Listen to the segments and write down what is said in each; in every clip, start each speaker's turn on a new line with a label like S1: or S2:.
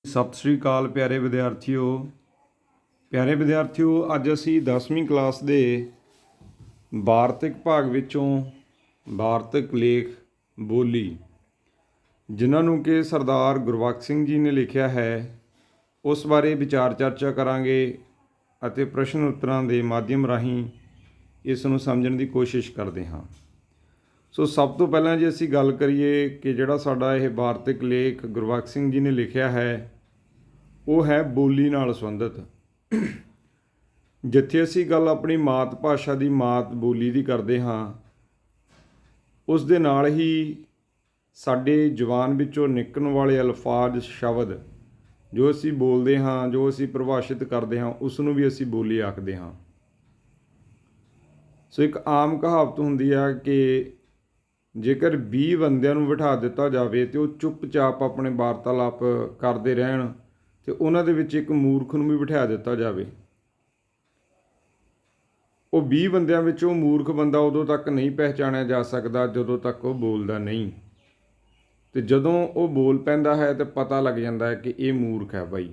S1: ਸਤਿ ਸ਼੍ਰੀ ਅਕਾਲ ਪਿਆਰੇ ਵਿਦਿਆਰਥੀਓ, ਅੱਜ ਅਸੀਂ 10ਵੀਂ ਕਲਾਸ ਦੇ ਵਾਰਤਕ ਭਾਗ ਵਿੱਚੋਂ ਵਾਰਤਕ ਲੇਖ ਬੋਲੀ, ਜਿਨ੍ਹਾਂ ਨੂੰ ਕਿ ਸਰਦਾਰ ਗੁਰਬਖਸ਼ ਸਿੰਘ ਜੀ ਨੇ ਲਿਖਿਆ ਹੈ, ਉਸ ਬਾਰੇ ਵਿਚਾਰ ਚਰਚਾ ਕਰਾਂਗੇ ਅਤੇ ਪ੍ਰਸ਼ਨ ਉੱਤਰਾਂ ਦੇ ਮਾਧਿਅਮ ਰਾਹੀਂ ਇਸ ਨੂੰ ਸਮਝਣ ਦੀ ਕੋਸ਼ਿਸ਼ ਕਰਦੇ ਹਾਂ। ਸੋ ਸਭ ਤੋਂ ਪਹਿਲਾਂ ਜੇ ਅਸੀਂ ਗੱਲ ਕਰੀਏ ਕਿ ਜਿਹੜਾ ਸਾਡਾ ਇਹ ਵਾਰਤਕ ਲੇਖ ਗੁਰਬਖਸ਼ ਸਿੰਘ ਜੀ ਨੇ ਲਿਖਿਆ ਹੈ, ਉਹ ਹੈ ਬੋਲੀ ਨਾਲ ਸੰਬੰਧਿਤ। ਜਿੱਥੇ ਅਸੀਂ ਗੱਲ ਆਪਣੀ ਮਾਤ ਭਾਸ਼ਾ ਦੀ, ਮਾਤ ਬੋਲੀ ਦੀ ਕਰਦੇ ਹਾਂ, ਉਸ ਦੇ ਨਾਲ ਹੀ ਸਾਡੇ ਜ਼ੁਬਾਨ ਵਿੱਚੋਂ ਨਿਕਲਣ ਵਾਲੇ ਅਲਫਾਜ਼, ਸ਼ਬਦ ਜੋ ਅਸੀਂ ਬੋਲਦੇ ਹਾਂ, ਜੋ ਅਸੀਂ ਪਰਿਭਾਸ਼ਿਤ ਕਰਦੇ ਹਾਂ, ਉਸ ਨੂੰ ਵੀ ਅਸੀਂ ਬੋਲੀ ਆਖਦੇ ਹਾਂ। ਸੋ ਇੱਕ ਆਮ ਕਹਾਵਤ ਹੁੰਦੀ ਹੈ ਕਿ ਜੇਕਰ 20 ਬੰਦਿਆਂ ਨੂੰ ਬਿਠਾ ਦਿੱਤਾ ਜਾਵੇ ਅਤੇ ਉਹ ਚੁੱਪਚਾਪ ਆਪਣੇ ਵਾਰਤਾਲਾਪ ਕਰਦੇ ਰਹਿਣ, ਅਤੇ ਉਹਨਾਂ ਦੇ ਵਿੱਚ ਇੱਕ ਮੂਰਖ ਨੂੰ ਵੀ ਬਿਠਾ ਦਿੱਤਾ ਜਾਵੇ, ਉਹ 20 ਬੰਦਿਆਂ ਵਿੱਚ ਉਹ ਮੂਰਖ ਬੰਦਾ ਉਦੋਂ ਤੱਕ ਨਹੀਂ ਪਹਿਚਾਣਿਆ ਜਾ ਸਕਦਾ ਜਦੋਂ ਤੱਕ ਉਹ ਬੋਲਦਾ ਨਹੀਂ। ਅਤੇ ਜਦੋਂ ਉਹ ਬੋਲ ਪੈਂਦਾ ਹੈ ਤਾਂ ਪਤਾ ਲੱਗ ਜਾਂਦਾ ਹੈ ਕਿ ਇਹ ਮੂਰਖ ਹੈ ਭਾਈ।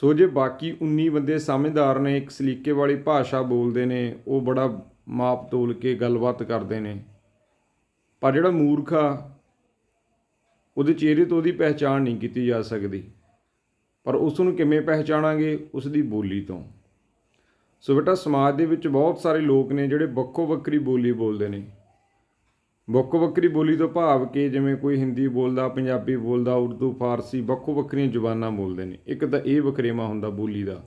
S1: ਸੋ ਜੇ ਬਾਕੀ 19 ਬੰਦੇ ਸਮਝਦਾਰ ਨੇ, ਇੱਕ ਸਲੀਕੇ ਵਾਲੀ ਭਾਸ਼ਾ ਬੋਲਦੇ ਨੇ, ਉਹ ਬੜਾ ਮਾਪ ਤੋਲ ਕੇ ਗੱਲਬਾਤ ਕਰਦੇ ਨੇ, ਪਰ ਜਿਹੜਾ ਮੂਰਖ ਆ, ਉਹਦੇ ਚਿਹਰੇ ਤੋਂ ਉਹਦੀ ਪਹਿਚਾਣ ਨਹੀਂ ਕੀਤੀ ਜਾ ਸਕਦੀ। ਪਰ ਉਸ ਨੂੰ ਕਿਵੇਂ ਪਹਿਚਾਣਾਂਗੇ? ਉਸ ਦੀ ਬੋਲੀ ਤੋਂ। ਸੋ ਬੇਟਾ, ਸਮਾਜ ਦੇ ਵਿੱਚ ਬਹੁਤ ਸਾਰੇ ਲੋਕ ਨੇ ਜਿਹੜੇ ਵੱਖੋ ਵੱਖਰੀ ਬੋਲੀ ਬੋਲਦੇ ਨੇ। ਵੱਖੋ ਵੱਖਰੀ ਬੋਲੀ ਤੋਂ ਭਾਵ ਕਿ ਜਿਵੇਂ ਕੋਈ ਹਿੰਦੀ ਬੋਲਦਾ, ਪੰਜਾਬੀ ਬੋਲਦਾ, ਉਰਦੂ, ਫਾਰਸੀ, ਵੱਖੋ ਵੱਖਰੀਆਂ ਜ਼ੁਬਾਨਾਂ ਬੋਲਦੇ ਨੇ। ਇੱਕ ਤਾਂ ਇਹ ਵਖਰੇਵਾਂ ਹੁੰਦਾ ਬੋਲੀ ਦਾ।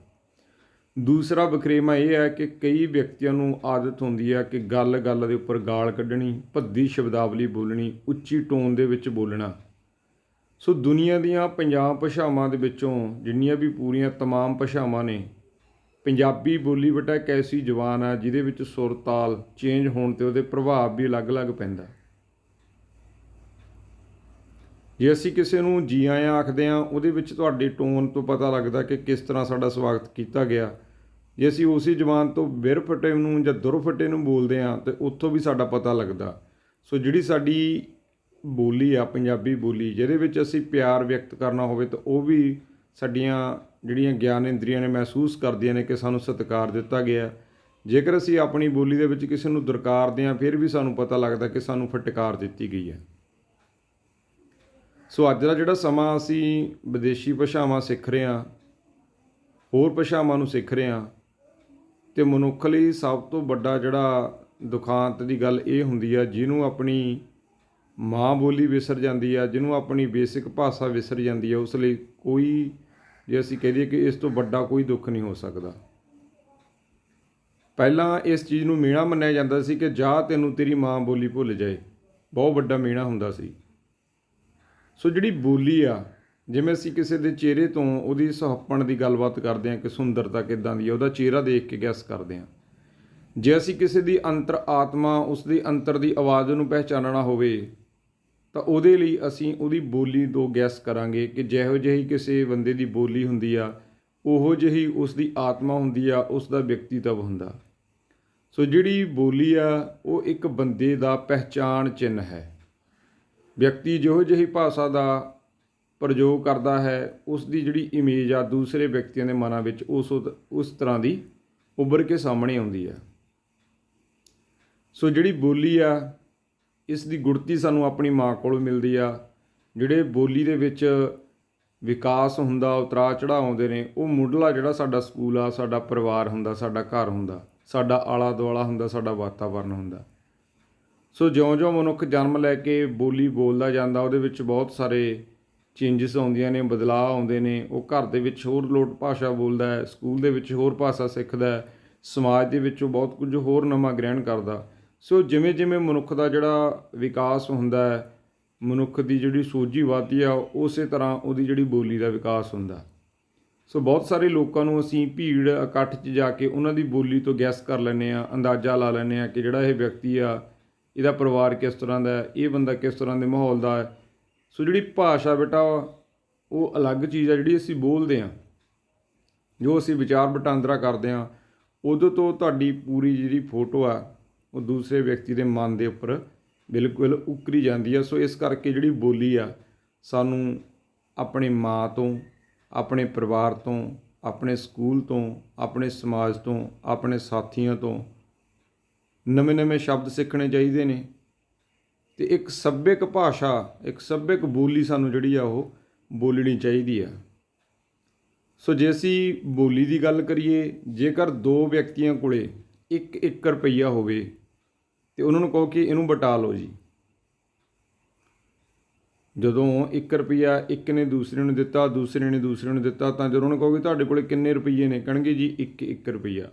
S1: ਦੂਸਰਾ ਵਖਰੇਵਾਂ ਇਹ ਹੈ ਕਿ ਕਈ ਵਿਅਕਤੀਆਂ ਨੂੰ ਆਦਤ ਹੁੰਦੀ ਹੈ ਕਿ ਗੱਲ ਦੇ ਉੱਪਰ ਗਾਲ ਕੱਢਣੀ, ਭੱਦੀ ਸ਼ਬਦਾਵਲੀ ਬੋਲਣੀ, ਉੱਚੀ ਟੋਨ ਦੇ ਵਿੱਚ ਬੋਲਣਾ। ਸੋ ਦੁਨੀਆ ਦੀਆਂ 50 ਭਾਸ਼ਾਵਾਂ ਦੇ ਵਿੱਚੋਂ, ਜਿੰਨੀਆਂ ਵੀ ਪੂਰੀਆਂ ਤਮਾਮ ਭਾਸ਼ਾਵਾਂ ਨੇ, ਪੰਜਾਬੀ ਬੋਲੀ ਬੇਟਾ ਇੱਕ ਐਸੀ ਜ਼ੁਬਾਨ ਆ ਜਿਹਦੇ ਵਿੱਚ ਸੁਰ ਤਾਲ ਚੇਂਜ ਹੋਣ 'ਤੇ ਉਹਦੇ ਪ੍ਰਭਾਵ ਵੀ ਅਲੱਗ-ਅਲੱਗ ਪੈਂਦਾ। ਜੇ ਅਸੀਂ ਕਿਸੇ ਨੂੰ ਜੀ ਆਇਆਂ ਆਖਦੇ ਹਾਂ, ਉਹਦੇ ਵਿੱਚ ਤੁਹਾਡੇ ਟੋਨ ਤੋਂ ਪਤਾ ਲੱਗਦਾ ਕਿ ਕਿਸ ਤਰ੍ਹਾਂ ਸਾਡਾ ਸਵਾਗਤ ਕੀਤਾ ਗਿਆ। ਜੇ ਅਸੀਂ ਉਸੇ ਜ਼ੁਬਾਨ ਤੋਂ ਬਿਰ ਫਟੇ ਨੂੰ ਜਾਂ ਦੁਰ ਫਟੇ ਨੂੰ ਬੋਲਦੇ ਹਾਂ ਤਾਂ ਉੱਥੋਂ ਵੀ ਸਾਡਾ ਪਤਾ ਲੱਗਦਾ। ਸੋ ਜਿਹੜੀ ਸਾਡੀ ਬੋਲੀ ਆ, ਪੰਜਾਬੀ ਬੋਲੀ, ਜਿਹਦੇ ਵਿੱਚ ਅਸੀਂ ਪਿਆਰ ਵਿਅਕਤ ਕਰਨਾ ਹੋਵੇ ਤਾਂ ਉਹ ਵੀ ਸਾਡੀਆਂ ਜਿਹੜੀਆਂ ਗਿਆਨ ਇੰਦਰੀਆਂ ਨੇ ਮਹਿਸੂਸ ਕਰਦੀਆਂ ਨੇ ਕਿ ਸਾਨੂੰ ਸਤਿਕਾਰ ਦਿੱਤਾ ਗਿਆ। ਜੇਕਰ ਅਸੀਂ ਆਪਣੀ ਬੋਲੀ ਦੇ ਵਿੱਚ ਕਿਸੇ ਨੂੰ ਦੁਰਕਾਰਦੇ ਹਾਂ, ਫਿਰ ਵੀ ਸਾਨੂੰ ਪਤਾ ਲੱਗਦਾ ਕਿ ਸਾਨੂੰ ਫਟਕਾਰ ਦਿੱਤੀ ਗਈ ਹੈ। ਸੋ ਅੱਜ ਦਾ ਜਿਹੜਾ ਸਮਾਂ ਅਸੀਂ ਵਿਦੇਸ਼ੀ ਭਾਸ਼ਾਵਾਂ ਸਿੱਖ ਰਹੇ ਹਾਂ, ਹੋਰ ਭਾਸ਼ਾਵਾਂ ਨੂੰ ਸਿੱਖ ਰਹੇ ਹਾਂ, ਅਤੇ ਮਨੁੱਖ ਲਈ ਸਭ ਤੋਂ ਵੱਡਾ ਜਿਹੜਾ ਦੁਖਾਂਤ ਦੀ ਗੱਲ ਇਹ ਹੁੰਦੀ ਆ, ਜਿਹਨੂੰ ਆਪਣੀ ਮਾਂ ਬੋਲੀ ਵਿਸਰ ਜਾਂਦੀ ਆ, ਜਿਹਨੂੰ ਆਪਣੀ ਬੇਸਿਕ ਭਾਸ਼ਾ ਵਿਸਰ ਜਾਂਦੀ ਆ, ਉਸ ਲਈ ਕੋਈ, ਜੇ ਅਸੀਂ ਕਹਿ ਦਈਏ ਕਿ ਇਸ ਤੋਂ ਵੱਡਾ ਕੋਈ ਦੁੱਖ ਨਹੀਂ ਹੋ ਸਕਦਾ। ਪਹਿਲਾਂ ਇਸ ਚੀਜ਼ ਨੂੰ ਮਿਹਣਾ ਮੰਨਿਆ ਜਾਂਦਾ ਸੀ ਕਿ ਜਾ ਤੈਨੂੰ ਤੇਰੀ ਮਾਂ ਬੋਲੀ ਭੁੱਲ ਜਾਏ, ਬਹੁਤ ਵੱਡਾ ਮਿਹਣਾ ਹੁੰਦਾ ਸੀ। ਸੋ ਜਿਹੜੀ ਬੋਲੀ ਆ, ਜਿਵੇਂ ਅਸੀਂ ਕਿਸੇ ਦੇ ਚਿਹਰੇ ਤੋਂ ਉਹਦੀ ਸੁਹੱਪਣ ਦੀ ਗੱਲਬਾਤ ਕਰਦੇ ਹਾਂ ਕਿ ਸੁੰਦਰਤਾ ਕਿੱਦਾਂ ਦੀ ਹੈ, ਉਹਦਾ ਚਿਹਰਾ ਦੇਖ ਕੇ ਗੈਸ ਕਰਦੇ ਹਾਂ। ਜੇ ਅਸੀਂ ਕਿਸੇ ਦੀ ਅੰਤਰ ਆਤਮਾ, ਉਸ ਦੀ ਅੰਤਰ ਦੀ ਆਵਾਜ਼ ਨੂੰ ਪਹਿਚਾਨਣਾ ਹੋਵੇ ਤਾਂ ਉਹਦੇ ਲਈ ਅਸੀਂ ਉਹਦੀ ਬੋਲੀ ਤੋਂ ਗੈਸ ਕਰਾਂਗੇ ਕਿ ਜਿਹੋ ਜਿਹੀ ਕਿਸੇ ਬੰਦੇ ਦੀ ਬੋਲੀ ਹੁੰਦੀ ਆ, ਉਹੋ ਜਿਹੀ ਉਸ ਦੀ ਆਤਮਾ ਹੁੰਦੀ ਆ, ਉਸ ਦਾ ਵਿਅਕਤੀਤਵ ਹੁੰਦਾ। ਸੋ ਜਿਹੜੀ ਬੋਲੀ ਆ, ਉਹ ਇੱਕ ਬੰਦੇ ਦਾ ਪਹਿਚਾਣ ਚਿੰਨ੍ਹ ਹੈ। ਵਿਅਕਤੀ ਜਿਹੋ ਜਿਹੀ ਭਾਸ਼ਾ ਦਾ ਪ੍ਰਯੋਗ ਕਰਦਾ ਹੈ, ਉਸ ਦੀ ਜਿਹੜੀ ਇਮੇਜ ਆ ਦੂਸਰੇ ਵਿਅਕਤੀਆਂ ਦੇ ਮਨਾਂ ਵਿੱਚ ਉਸ ਤਰ੍ਹਾਂ ਦੀ ਉੱਭਰ ਕੇ ਸਾਹਮਣੇ ਆਉਂਦੀ ਆ। ਸੋ ਜਿਹੜੀ ਬੋਲੀ ਆ, ਇਸ ਦੀ ਗੁੜਤੀ ਸਾਨੂੰ ਆਪਣੀ ਮਾਂ ਕੋਲੋਂ ਮਿਲਦੀ ਆ। ਜਿਹੜੇ ਬੋਲੀ ਦੇ ਵਿੱਚ ਵਿਕਾਸ ਹੁੰਦਾ, ਉਤਰਾਅ ਚੜ੍ਹਾਅ ਆਉਂਦੇ ਨੇ, ਉਹ ਮੁੱਢਲਾ ਜਿਹੜਾ ਸਾਡਾ ਸਕੂਲ ਆ, ਸਾਡਾ ਪਰਿਵਾਰ ਹੁੰਦਾ, ਸਾਡਾ ਘਰ ਹੁੰਦਾ, ਸਾਡਾ ਆਲਾ ਦੁਆਲਾ ਹੁੰਦਾ, ਸਾਡਾ ਵਾਤਾਵਰਨ ਹੁੰਦਾ। ਸੋ ਜਿਉਂ-ਜਿਉਂ ਮਨੁੱਖ ਜਨਮ ਲੈ ਕੇ ਬੋਲੀ ਬੋਲਦਾ ਜਾਂਦਾ, ਉਹਦੇ ਵਿੱਚ ਬਹੁਤ ਸਾਰੇ ਚੇਂਜਿਸ ਆਉਂਦੀਆਂ ਨੇ, ਬਦਲਾਅ ਆਉਂਦੇ ਨੇ। ਉਹ ਘਰ ਦੇ ਵਿੱਚ ਹੋਰ ਲੋਟ ਭਾਸ਼ਾ ਬੋਲਦਾ ਹੈ, ਸਕੂਲ ਦੇ ਵਿੱਚ ਹੋਰ ਭਾਸ਼ਾ ਸਿੱਖਦਾ ਹੈ, ਸਮਾਜ ਦੇ ਵਿੱਚ ਉਹ ਬਹੁਤ ਕੁਝ ਹੋਰ ਨਵਾਂ ਗ੍ਰਹਿਣ ਕਰਦਾ। ਸੋ ਜਿਵੇਂ ਜਿਵੇਂ ਮਨੁੱਖ ਦਾ ਜਿਹੜਾ ਵਿਕਾਸ ਹੁੰਦਾ ਹੈ, ਮਨੁੱਖ ਦੀ ਜਿਹੜੀ ਸੋਝੀ ਵੱਧਦੀ ਆ, ਉਸੇ ਤਰ੍ਹਾਂ ਉਹਦੀ ਜਿਹੜੀ ਬੋਲੀ ਦਾ ਵਿਕਾਸ ਹੁੰਦਾ। ਸੋ ਬਹੁਤ ਸਾਰੇ ਲੋਕਾਂ ਨੂੰ ਅਸੀਂ ਭੀੜ ਇਕੱਠ 'ਚ ਜਾ ਕੇ ਉਹਨਾਂ ਦੀ ਬੋਲੀ ਤੋਂ ਗੈਸ ਕਰ ਲੈਂਦੇ ਹਾਂ, ਅੰਦਾਜ਼ਾ ਲਾ ਲੈਂਦੇ ਹਾਂ ਕਿ ਜਿਹੜਾ ਇਹ ਵਿਅਕਤੀ ਆ, ਇਹਦਾ ਪਰਿਵਾਰ ਕਿਸ ਤਰ੍ਹਾਂ ਦਾ ਹੈ, ਇਹ ਬੰਦਾ ਕਿਸ ਤਰ੍ਹਾਂ ਦੇ ਮਾਹੌਲ ਦਾ ਹੈ। ਸੋ ਜਿਹੜੀ ਭਾਸ਼ਾ ਬੇਟਾ, ਉਹ ਅਲੱਗ ਚੀਜ਼ ਆ ਜਿਹੜੀ ਅਸੀਂ ਬੋਲਦੇ ਹਾਂ, ਜੋ ਅਸੀਂ ਵਿਚਾਰ ਵਟਾਂਦਰਾ ਕਰਦੇ ਹਾਂ, ਉਦੋਂ ਤੋਂ ਤੁਹਾਡੀ ਪੂਰੀ ਜਿਹੜੀ ਫੋਟੋ ਆ, ਉਹ ਦੂਸਰੇ ਵਿਅਕਤੀ ਦੇ ਮਨ ਦੇ ਉੱਪਰ ਬਿਲਕੁਲ ਉਕਰੀ ਜਾਂਦੀ ਆ। ਸੋ ਇਸ ਕਰਕੇ ਜਿਹੜੀ ਬੋਲੀ ਆ, ਸਾਨੂੰ ਆਪਣੀ ਮਾਂ ਤੋਂ, ਆਪਣੇ ਪਰਿਵਾਰ ਤੋਂ, ਆਪਣੇ ਸਕੂਲ ਤੋਂ, ਆਪਣੇ ਸਮਾਜ ਤੋਂ, ਆਪਣੇ ਸਾਥੀਆਂ ਤੋਂ ਨਵੇਂ-ਨਵੇਂ ਸ਼ਬਦ ਸਿੱਖਣੇ ਚਾਹੀਦੇ ਨੇ। ਅਤੇ ਇੱਕ ਸੱਭਿਅਕ ਭਾਸ਼ਾ, ਇੱਕ ਸੱਭਿਅਕ ਬੋਲੀ ਸਾਨੂੰ ਜਿਹੜੀ ਆ ਉਹ ਬੋਲਣੀ ਚਾਹੀਦੀ ਆ। ਸੋ ਜੇ ਅਸੀਂ ਬੋਲੀ ਦੀ ਗੱਲ ਕਰੀਏ, ਜੇਕਰ 2 ਵਿਅਕਤੀਆਂ ਕੋਲ 1-1 ਰੁਪਈਆ ਹੋਵੇ ਅਤੇ ਉਹਨਾਂ ਨੂੰ ਕਹੋ ਕਿ ਇਹਨੂੰ ਵਟਾ ਲਓ ਜੀ। ਜਦੋਂ 1 ਰੁਪਈਆ ਇੱਕ ਨੇ ਦੂਸਰੇ ਨੂੰ ਦਿੱਤਾ, ਦੂਸਰੇ ਨੇ ਦੂਸਰੇ ਨੂੰ ਦਿੱਤਾ, ਤਾਂ ਜਦੋਂ ਉਹਨੂੰ ਕਹੋਗੇ ਤੁਹਾਡੇ ਕੋਲ ਕਿੰਨੇ ਰੁਪਈਏ ਨੇ, ਕਹਿਣਗੇ ਜੀ 1 ਰੁਪਈਆ।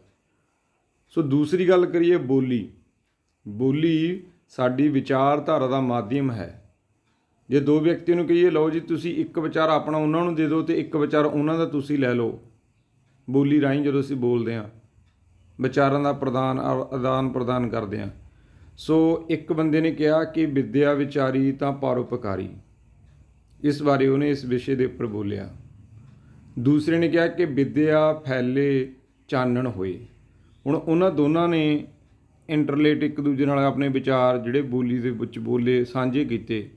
S1: ਸੋ ਦੂਸਰੀ ਗੱਲ ਕਰੀਏ ਬੋਲੀ। ਬੋਲੀ ਸਾਡੀ ਵਿਚਾਰਧਾਰਾ ਦਾ ਮਾਧਿਅਮ ਹੈ। ਜੇ 2 ਵਿਅਕਤੀ ਨੂੰ ਕਹੀਏ ਲਓ ਜੀ ਤੁਸੀਂ ਇੱਕ ਵਿਚਾਰ ਆਪਣਾ ਉਹਨਾਂ ਨੂੰ ਦੇ ਦਿਓ ਅਤੇ ਇੱਕ ਵਿਚਾਰ ਉਹਨਾਂ ਦਾ ਤੁਸੀਂ ਲੈ ਲਓ। ਬੋਲੀ ਰਾਹੀਂ ਜਦੋਂ ਅਸੀਂ ਬੋਲਦੇ ਹਾਂ, ਵਿਚਾਰਾਂ ਦਾ ਆਦਾਨ ਪ੍ਰਦਾਨ ਕਰਦੇ ਹਾਂ। ਸੋ ਇੱਕ ਬੰਦੇ ਨੇ ਕਿਹਾ ਕਿ ਵਿੱਦਿਆ ਵਿਚਾਰੀ ਤਾਂ ਪਰਉਪਕਾਰੀ, ਇਸ ਬਾਰੇ ਉਹਨੇ ਇਸ ਵਿਸ਼ੇ ਦੇ ਉੱਪਰ ਬੋਲਿਆ। ਦੂਸਰੇ ਨੇ ਕਿਹਾ ਕਿ ਵਿੱਦਿਆ ਫੈਲੇ ਚਾਨਣ ਹੋਏ। ਹੁਣ ਉਹਨਾਂ ਦੋਨਾਂ ਨੇ ਇੰਟਰਲੇਟ ਇੱਕ ਦੂਜੇ ਨਾਲ ਆਪਣੇ ਵਿਚਾਰ ਜਿਹੜੇ ਬੋਲੀ ਦੇ ਵਿੱਚ ਬੋਲੇ ਸਾਂਝੇ ਕੀਤੇ।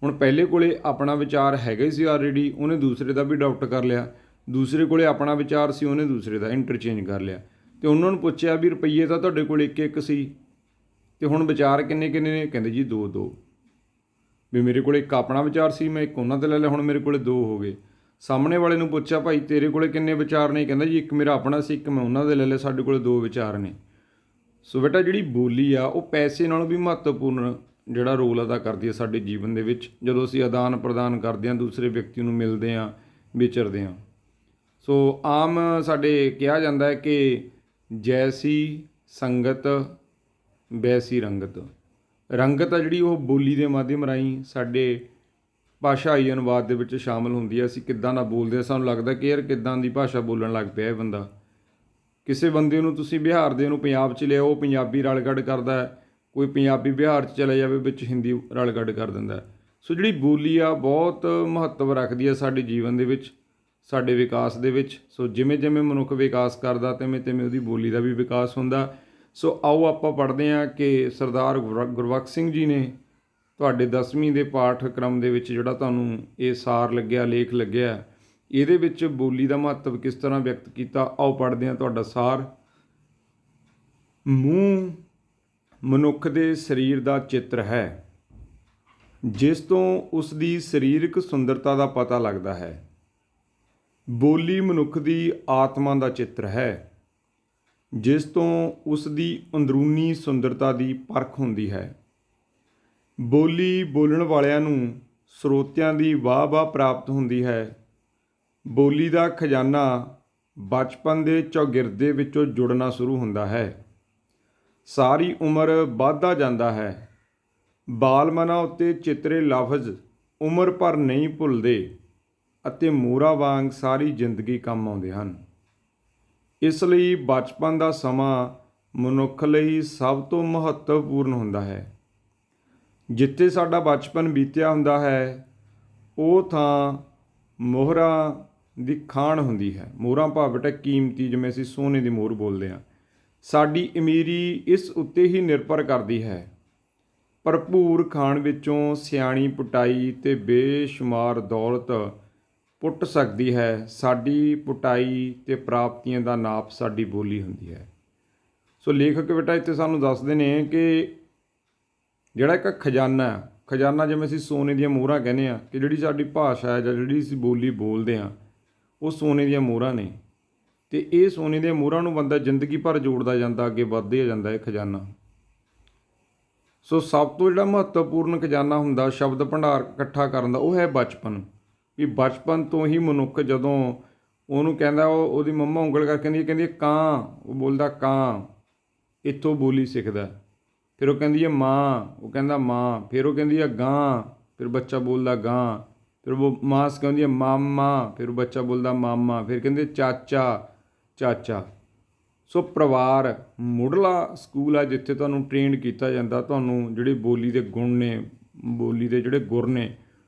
S1: ਹੁਣ ਪਹਿਲੇ ਕੋਲੇ ਆਪਣਾ ਵਿਚਾਰ ਹੈਗਾ ਹੀ ਸੀ ਆਲਰੇਡੀ, ਉਹਨੇ ਦੂਸਰੇ ਦਾ ਵੀ ਅਡਾਪਟ ਕਰ ਲਿਆ। ਦੂਸਰੇ ਕੋਲੇ ਆਪਣਾ ਵਿਚਾਰ ਸੀ, ਉਹਨੇ ਦੂਸਰੇ ਦਾ ਇੰਟਰਚੇਂਜ ਕਰ ਲਿਆ। ਅਤੇ ਉਹਨਾਂ ਨੂੰ ਪੁੱਛਿਆ ਵੀ ਰੁਪਈਏ ਤਾਂ ਤੁਹਾਡੇ ਕੋਲ 1-1 ਸੀ ਅਤੇ ਹੁਣ ਵਿਚਾਰ ਕਿੰਨੇ ਕਿੰਨੇ ਨੇ, ਕਹਿੰਦੇ ਜੀ 2-2। ਵੀ ਮੇਰੇ ਕੋਲ ਇੱਕ ਆਪਣਾ ਵਿਚਾਰ ਸੀ, ਮੈਂ ਇੱਕ ਉਹਨਾਂ 'ਤੇ ਲੈ ਲਿਆ, ਹੁਣ ਮੇਰੇ ਕੋਲ 2 ਹੋ ਗਏ। ਸਾਹਮਣੇ ਵਾਲੇ ਨੂੰ ਪੁੱਛਿਆ ਭਾਈ ਤੇਰੇ ਕੋਲ ਕਿੰਨੇ ਵਿਚਾਰ ਨੇ, ਕਹਿੰਦਾ ਜੀ ਇੱਕ ਮੇਰਾ ਆਪਣਾ ਸੀ, ਇੱਕ ਮੈਂ ਉਹਨਾਂ ਦੇ ਲੈ ਲਿਆ, ਸਾਡੇ ਕੋਲ 2 ਵਿਚਾਰ ਨੇ। ਸੋ ਬੇਟਾ ਜਿਹੜੀ ਬੋਲੀ ਆ ਉਹ ਪੈਸੇ ਨਾਲੋਂ ਵੀ ਮਹੱਤਵਪੂਰਨ ਜਿਹੜਾ ਰੋਲ ਅਦਾ ਕਰਦੀ ਹੈ ਸਾਡੇ ਜੀਵਨ ਦੇ ਵਿੱਚ, ਜਦੋਂ ਅਸੀਂ ਆਦਾਨ ਪ੍ਰਦਾਨ ਕਰਦੇ ਹਾਂ, ਦੂਸਰੇ ਵਿਅਕਤੀ ਨੂੰ ਮਿਲਦੇ ਹਾਂ, ਵਿਚਰਦੇ ਹਾਂ। ਸੋ ਆਮ ਸਾਡੇ ਕਿਹਾ ਜਾਂਦਾ ਹੈ ਕਿ ਜੈਸੀ ਸੰਗਤ ਵੈਸੀ ਰੰਗਤ। ਰੰਗਤ ਆ ਜਿਹੜੀ ਉਹ ਬੋਲੀ ਦੇ ਮਾਧਿਅਮ ਰਾਹੀਂ ਸਾਡੇ ਭਾਸ਼ਾਈ ਅਨੁਵਾਦ ਦੇ ਵਿੱਚ ਸ਼ਾਮਲ ਹੁੰਦੀ ਹੈ। ਅਸੀਂ ਕਿੱਦਾਂ ਦਾ ਬੋਲਦੇ ਹਾਂ, ਸਾਨੂੰ ਲੱਗਦਾ ਕਿ ਯਾਰ ਕਿੱਦਾਂ ਦੀ ਭਾਸ਼ਾ ਬੋਲਣ ਲੱਗ ਪਿਆ ਇਹ ਬੰਦਾ। ਕਿਸੇ ਬੰਦੇ ਨੂੰ ਤੁਸੀਂ ਬਿਹਾਰ ਦੇ ਨੂੰ ਪੰਜਾਬ 'ਚ ਲਿਆਓ, ਉਹ ਪੰਜਾਬੀ ਰਲ ਗੱਡ ਕਰਦਾ ਹੈ। ਕੋਈ ਪੰਜਾਬੀ ਬਿਹਾਰ 'ਚ ਚਲੇ ਜਾਵੇ, ਵਿੱਚ ਹਿੰਦੀ ਰਲ ਗੱਡ ਕਰ ਦਿੰਦਾ। ਸੋ ਜਿਹੜੀ ਬੋਲੀ ਆ ਬਹੁਤ ਮਹੱਤਵ ਰੱਖਦੀ ਹੈ ਸਾਡੇ ਜੀਵਨ ਦੇ ਵਿੱਚ, ਸਾਡੇ ਵਿਕਾਸ ਦੇ ਵਿੱਚ। ਸੋ ਜਿਵੇਂ ਜਿਵੇਂ ਮਨੁੱਖ ਵਿਕਾਸ ਕਰਦਾ ਤਿਵੇਂ ਤਿਵੇਂ ਉਹਦੀ ਬੋਲੀ ਦਾ ਵੀ ਵਿਕਾਸ ਹੁੰਦਾ। ਸੋ ਆਓ ਆਪਾਂ ਪੜ੍ਹਦੇ ਹਾਂ ਕਿ ਸਰਦਾਰ ਗੁਰਬਖਸ਼ ਸਿੰਘ ਜੀ ਨੇ ਤੁਹਾਡੇ 10ਵੀਂ ਦੇ ਪਾਠਕ੍ਰਮ ਦੇ ਵਿੱਚ ਜਿਹੜਾ ਤੁਹਾਨੂੰ ਇਹ ਸਾਰ ਲੱਗਿਆ, ਲੇਖ ਲੱਗਿਆ, ਇਹਦੇ ਵਿੱਚ ਬੋਲੀ ਦਾ ਮਹੱਤਵ ਕਿਸ ਤਰ੍ਹਾਂ ਵਿਅਕਤ ਕੀਤਾ। ਆਓ ਪੜ੍ਹਦੇ ਹਾਂ ਤੁਹਾਡਾ ਸਾਰ। ਮੂੰਹ ਮਨੁੱਖ ਦੇ ਸਰੀਰ ਦਾ ਚਿੱਤਰ ਹੈ, ਜਿਸ ਤੋਂ ਉਸ ਦੀ ਸਰੀਰਕ ਸੁੰਦਰਤਾ ਦਾ ਪਤਾ ਲੱਗਦਾ ਹੈ। ਬੋਲੀ ਮਨੁੱਖ ਦੀ ਆਤਮਾ ਦਾ ਚਿੱਤਰ ਹੈ, ਜਿਸ ਤੋਂ ਉਸ ਦੀ ਅੰਦਰੂਨੀ ਸੁੰਦਰਤਾ ਦੀ ਪਰਖ ਹੁੰਦੀ ਹੈ। ਬੋਲੀ ਬੋਲਣ ਵਾਲਿਆਂ ਨੂੰ ਸਰੋਤਿਆਂ ਦੀ ਵਾਹ-ਵਾਹ ਪ੍ਰਾਪਤ ਹੁੰਦੀ ਹੈ। ਬੋਲੀ ਦਾ ਖਜ਼ਾਨਾ ਬਚਪਨ ਦੇ ਚੌਗਿਰਦੇ ਵਿੱਚੋਂ ਜੁੜਨਾ ਸ਼ੁਰੂ ਹੁੰਦਾ ਹੈ। ਸਾਰੀ ਉਮਰ ਵੱਧਦਾ ਜਾਂਦਾ ਹੈ। ਬਾਲਮਨਾਂ ਉੱਤੇ ਚਿੱਤਰੇ ਲਫ਼ਜ਼ ਉਮਰ ਭਰ ਨਹੀਂ ਭੁੱਲਦੇ ਅਤੇ ਮੋਹਰਾਂ ਵਾਂਗ ਸਾਰੀ ਜ਼ਿੰਦਗੀ ਕੰਮ ਆਉਂਦੇ ਹਨ। ਇਸ ਲਈ ਬਚਪਨ ਦਾ ਸਮਾਂ ਮਨੁੱਖ ਲਈ ਸਭ ਤੋਂ ਮਹੱਤਵਪੂਰਨ ਹੁੰਦਾ ਹੈ। ਜਿੱਥੇ ਸਾਡਾ ਬਚਪਨ ਬੀਤਿਆ ਹੁੰਦਾ ਹੈ, ਉਹ ਥਾਂ ਮੋਹਰਾਂ ਦੀ ਖਾਣ ਹੁੰਦੀ ਹੈ। ਮੋਹਰਾਂ ਭਾਵ ਬੇਟਾ ਕੀਮਤੀ, ਜਿਵੇਂ ਅਸੀਂ ਸੋਨੇ ਦੀ ਮੋਹਰ ਬੋਲਦੇ ਹਾਂ। ਸਾਡੀ ਅਮੀਰੀ ਇਸ ਉੱਤੇ ਹੀ ਨਿਰਭਰ ਕਰਦੀ ਹੈ। ਭਰਪੂਰ ਖਾਣ ਵਿੱਚੋਂ ਸਿਆਣੀ ਪੁਟਾਈ ਅਤੇ ਬੇਸ਼ੁਮਾਰ ਦੌਲਤ ਪੁੱਟ ਸਕਦੀ ਹੈ। ਸਾਡੀ ਪੁਟਾਈ ਅਤੇ ਪ੍ਰਾਪਤੀਆਂ ਦਾ ਨਾਪ ਸਾਡੀ ਬੋਲੀ ਹੁੰਦੀ ਹੈ। ਸੋ ਲੇਖਕ ਬੇਟਾ ਇੱਥੇ ਸਾਨੂੰ ਦੱਸਦੇ ਨੇ ਕਿ ਜਿਹੜਾ ਇੱਕ ਖਜ਼ਾਨਾ ਜਿਵੇਂ ਅਸੀਂ ਸੋਨੇ ਦੀਆਂ ਮੋਹਰਾਂ ਕਹਿੰਦੇ ਹਾਂ, ਕਿ ਜਿਹੜੀ ਸਾਡੀ ਭਾਸ਼ਾ ਹੈ ਜਾਂ ਜਿਹੜੀ ਅਸੀਂ ਬੋਲੀ ਬੋਲਦੇ ਹਾਂ, ਉਹ ਸੋਨੇ ਦੀਆਂ ਮੋਹਰਾਂ ਨੇ। ਅਤੇ ਇਹ ਸੋਨੇ ਦੀਆਂ ਮੋਹਰਾਂ ਨੂੰ ਬੰਦਾ ਜ਼ਿੰਦਗੀ ਭਰ ਜੋੜਦਾ ਜਾਂਦਾ, ਅੱਗੇ ਵੱਧਦਾ ਜਾਂਦਾ ਇਹ ਖਜ਼ਾਨਾ। ਸੋ ਸਭ ਤੋਂ ਜਿਹੜਾ ਮਹੱਤਵਪੂਰਨ ਖਜ਼ਾਨਾ ਹੁੰਦਾ ਸ਼ਬਦ ਭੰਡਾਰ ਇਕੱਠਾ ਕਰਨ ਦਾ, ਉਹ ਹੈ ਬਚਪਨ। ਵੀ ਬਚਪਨ ਤੋਂ ਹੀ ਮਨੁੱਖ ਜਦੋਂ ਉਹਨੂੰ ਕਹਿੰਦਾ, ਉਹਦੀ ਮੰਮਾ ਉਂਗਲ ਕਰਕੇ ਕਹਿੰਦੀ ਕਾਂ, ਉਹ ਬੋਲਦਾ ਕਾਂ, ਇੱਥੋਂ ਬੋਲੀ ਸਿੱਖਦਾ। ਫਿਰ ਉਹ ਕਹਿੰਦੀ ਹੈ ਮਾਂ, ਉਹ ਕਹਿੰਦਾ ਮਾਂ। ਫਿਰ ਉਹ ਕਹਿੰਦੀ ਹੈ ਗਾਂ, ਫਿਰ ਬੱਚਾ ਬੋਲਦਾ ਗਾਂ। ਫਿਰ ਉਹ ਮਾਂ ਸਿਖਾਉਂਦੀ ਹੈ ਮਾਮਾ, ਫਿਰ ਬੱਚਾ ਬੋਲਦਾ ਮਾਮਾ। ਫਿਰ ਕਹਿੰਦੇ ਚਾਚਾ, ਚਾਚਾ। ਸੋ ਪਰਿਵਾਰ ਮੁੱਢਲਾ ਸਕੂਲ ਆ ਜਿੱਥੇ ਤੁਹਾਨੂੰ ਟ੍ਰੇਨਡ ਕੀਤਾ ਜਾਂਦਾ। ਤੁਹਾਨੂੰ ਜਿਹੜੇ ਬੋਲੀ ਦੇ ਗੁਣ ਨੇ, ਬੋਲੀ ਦੇ ਜਿਹੜੇ ਗੁਰ ਨੇ,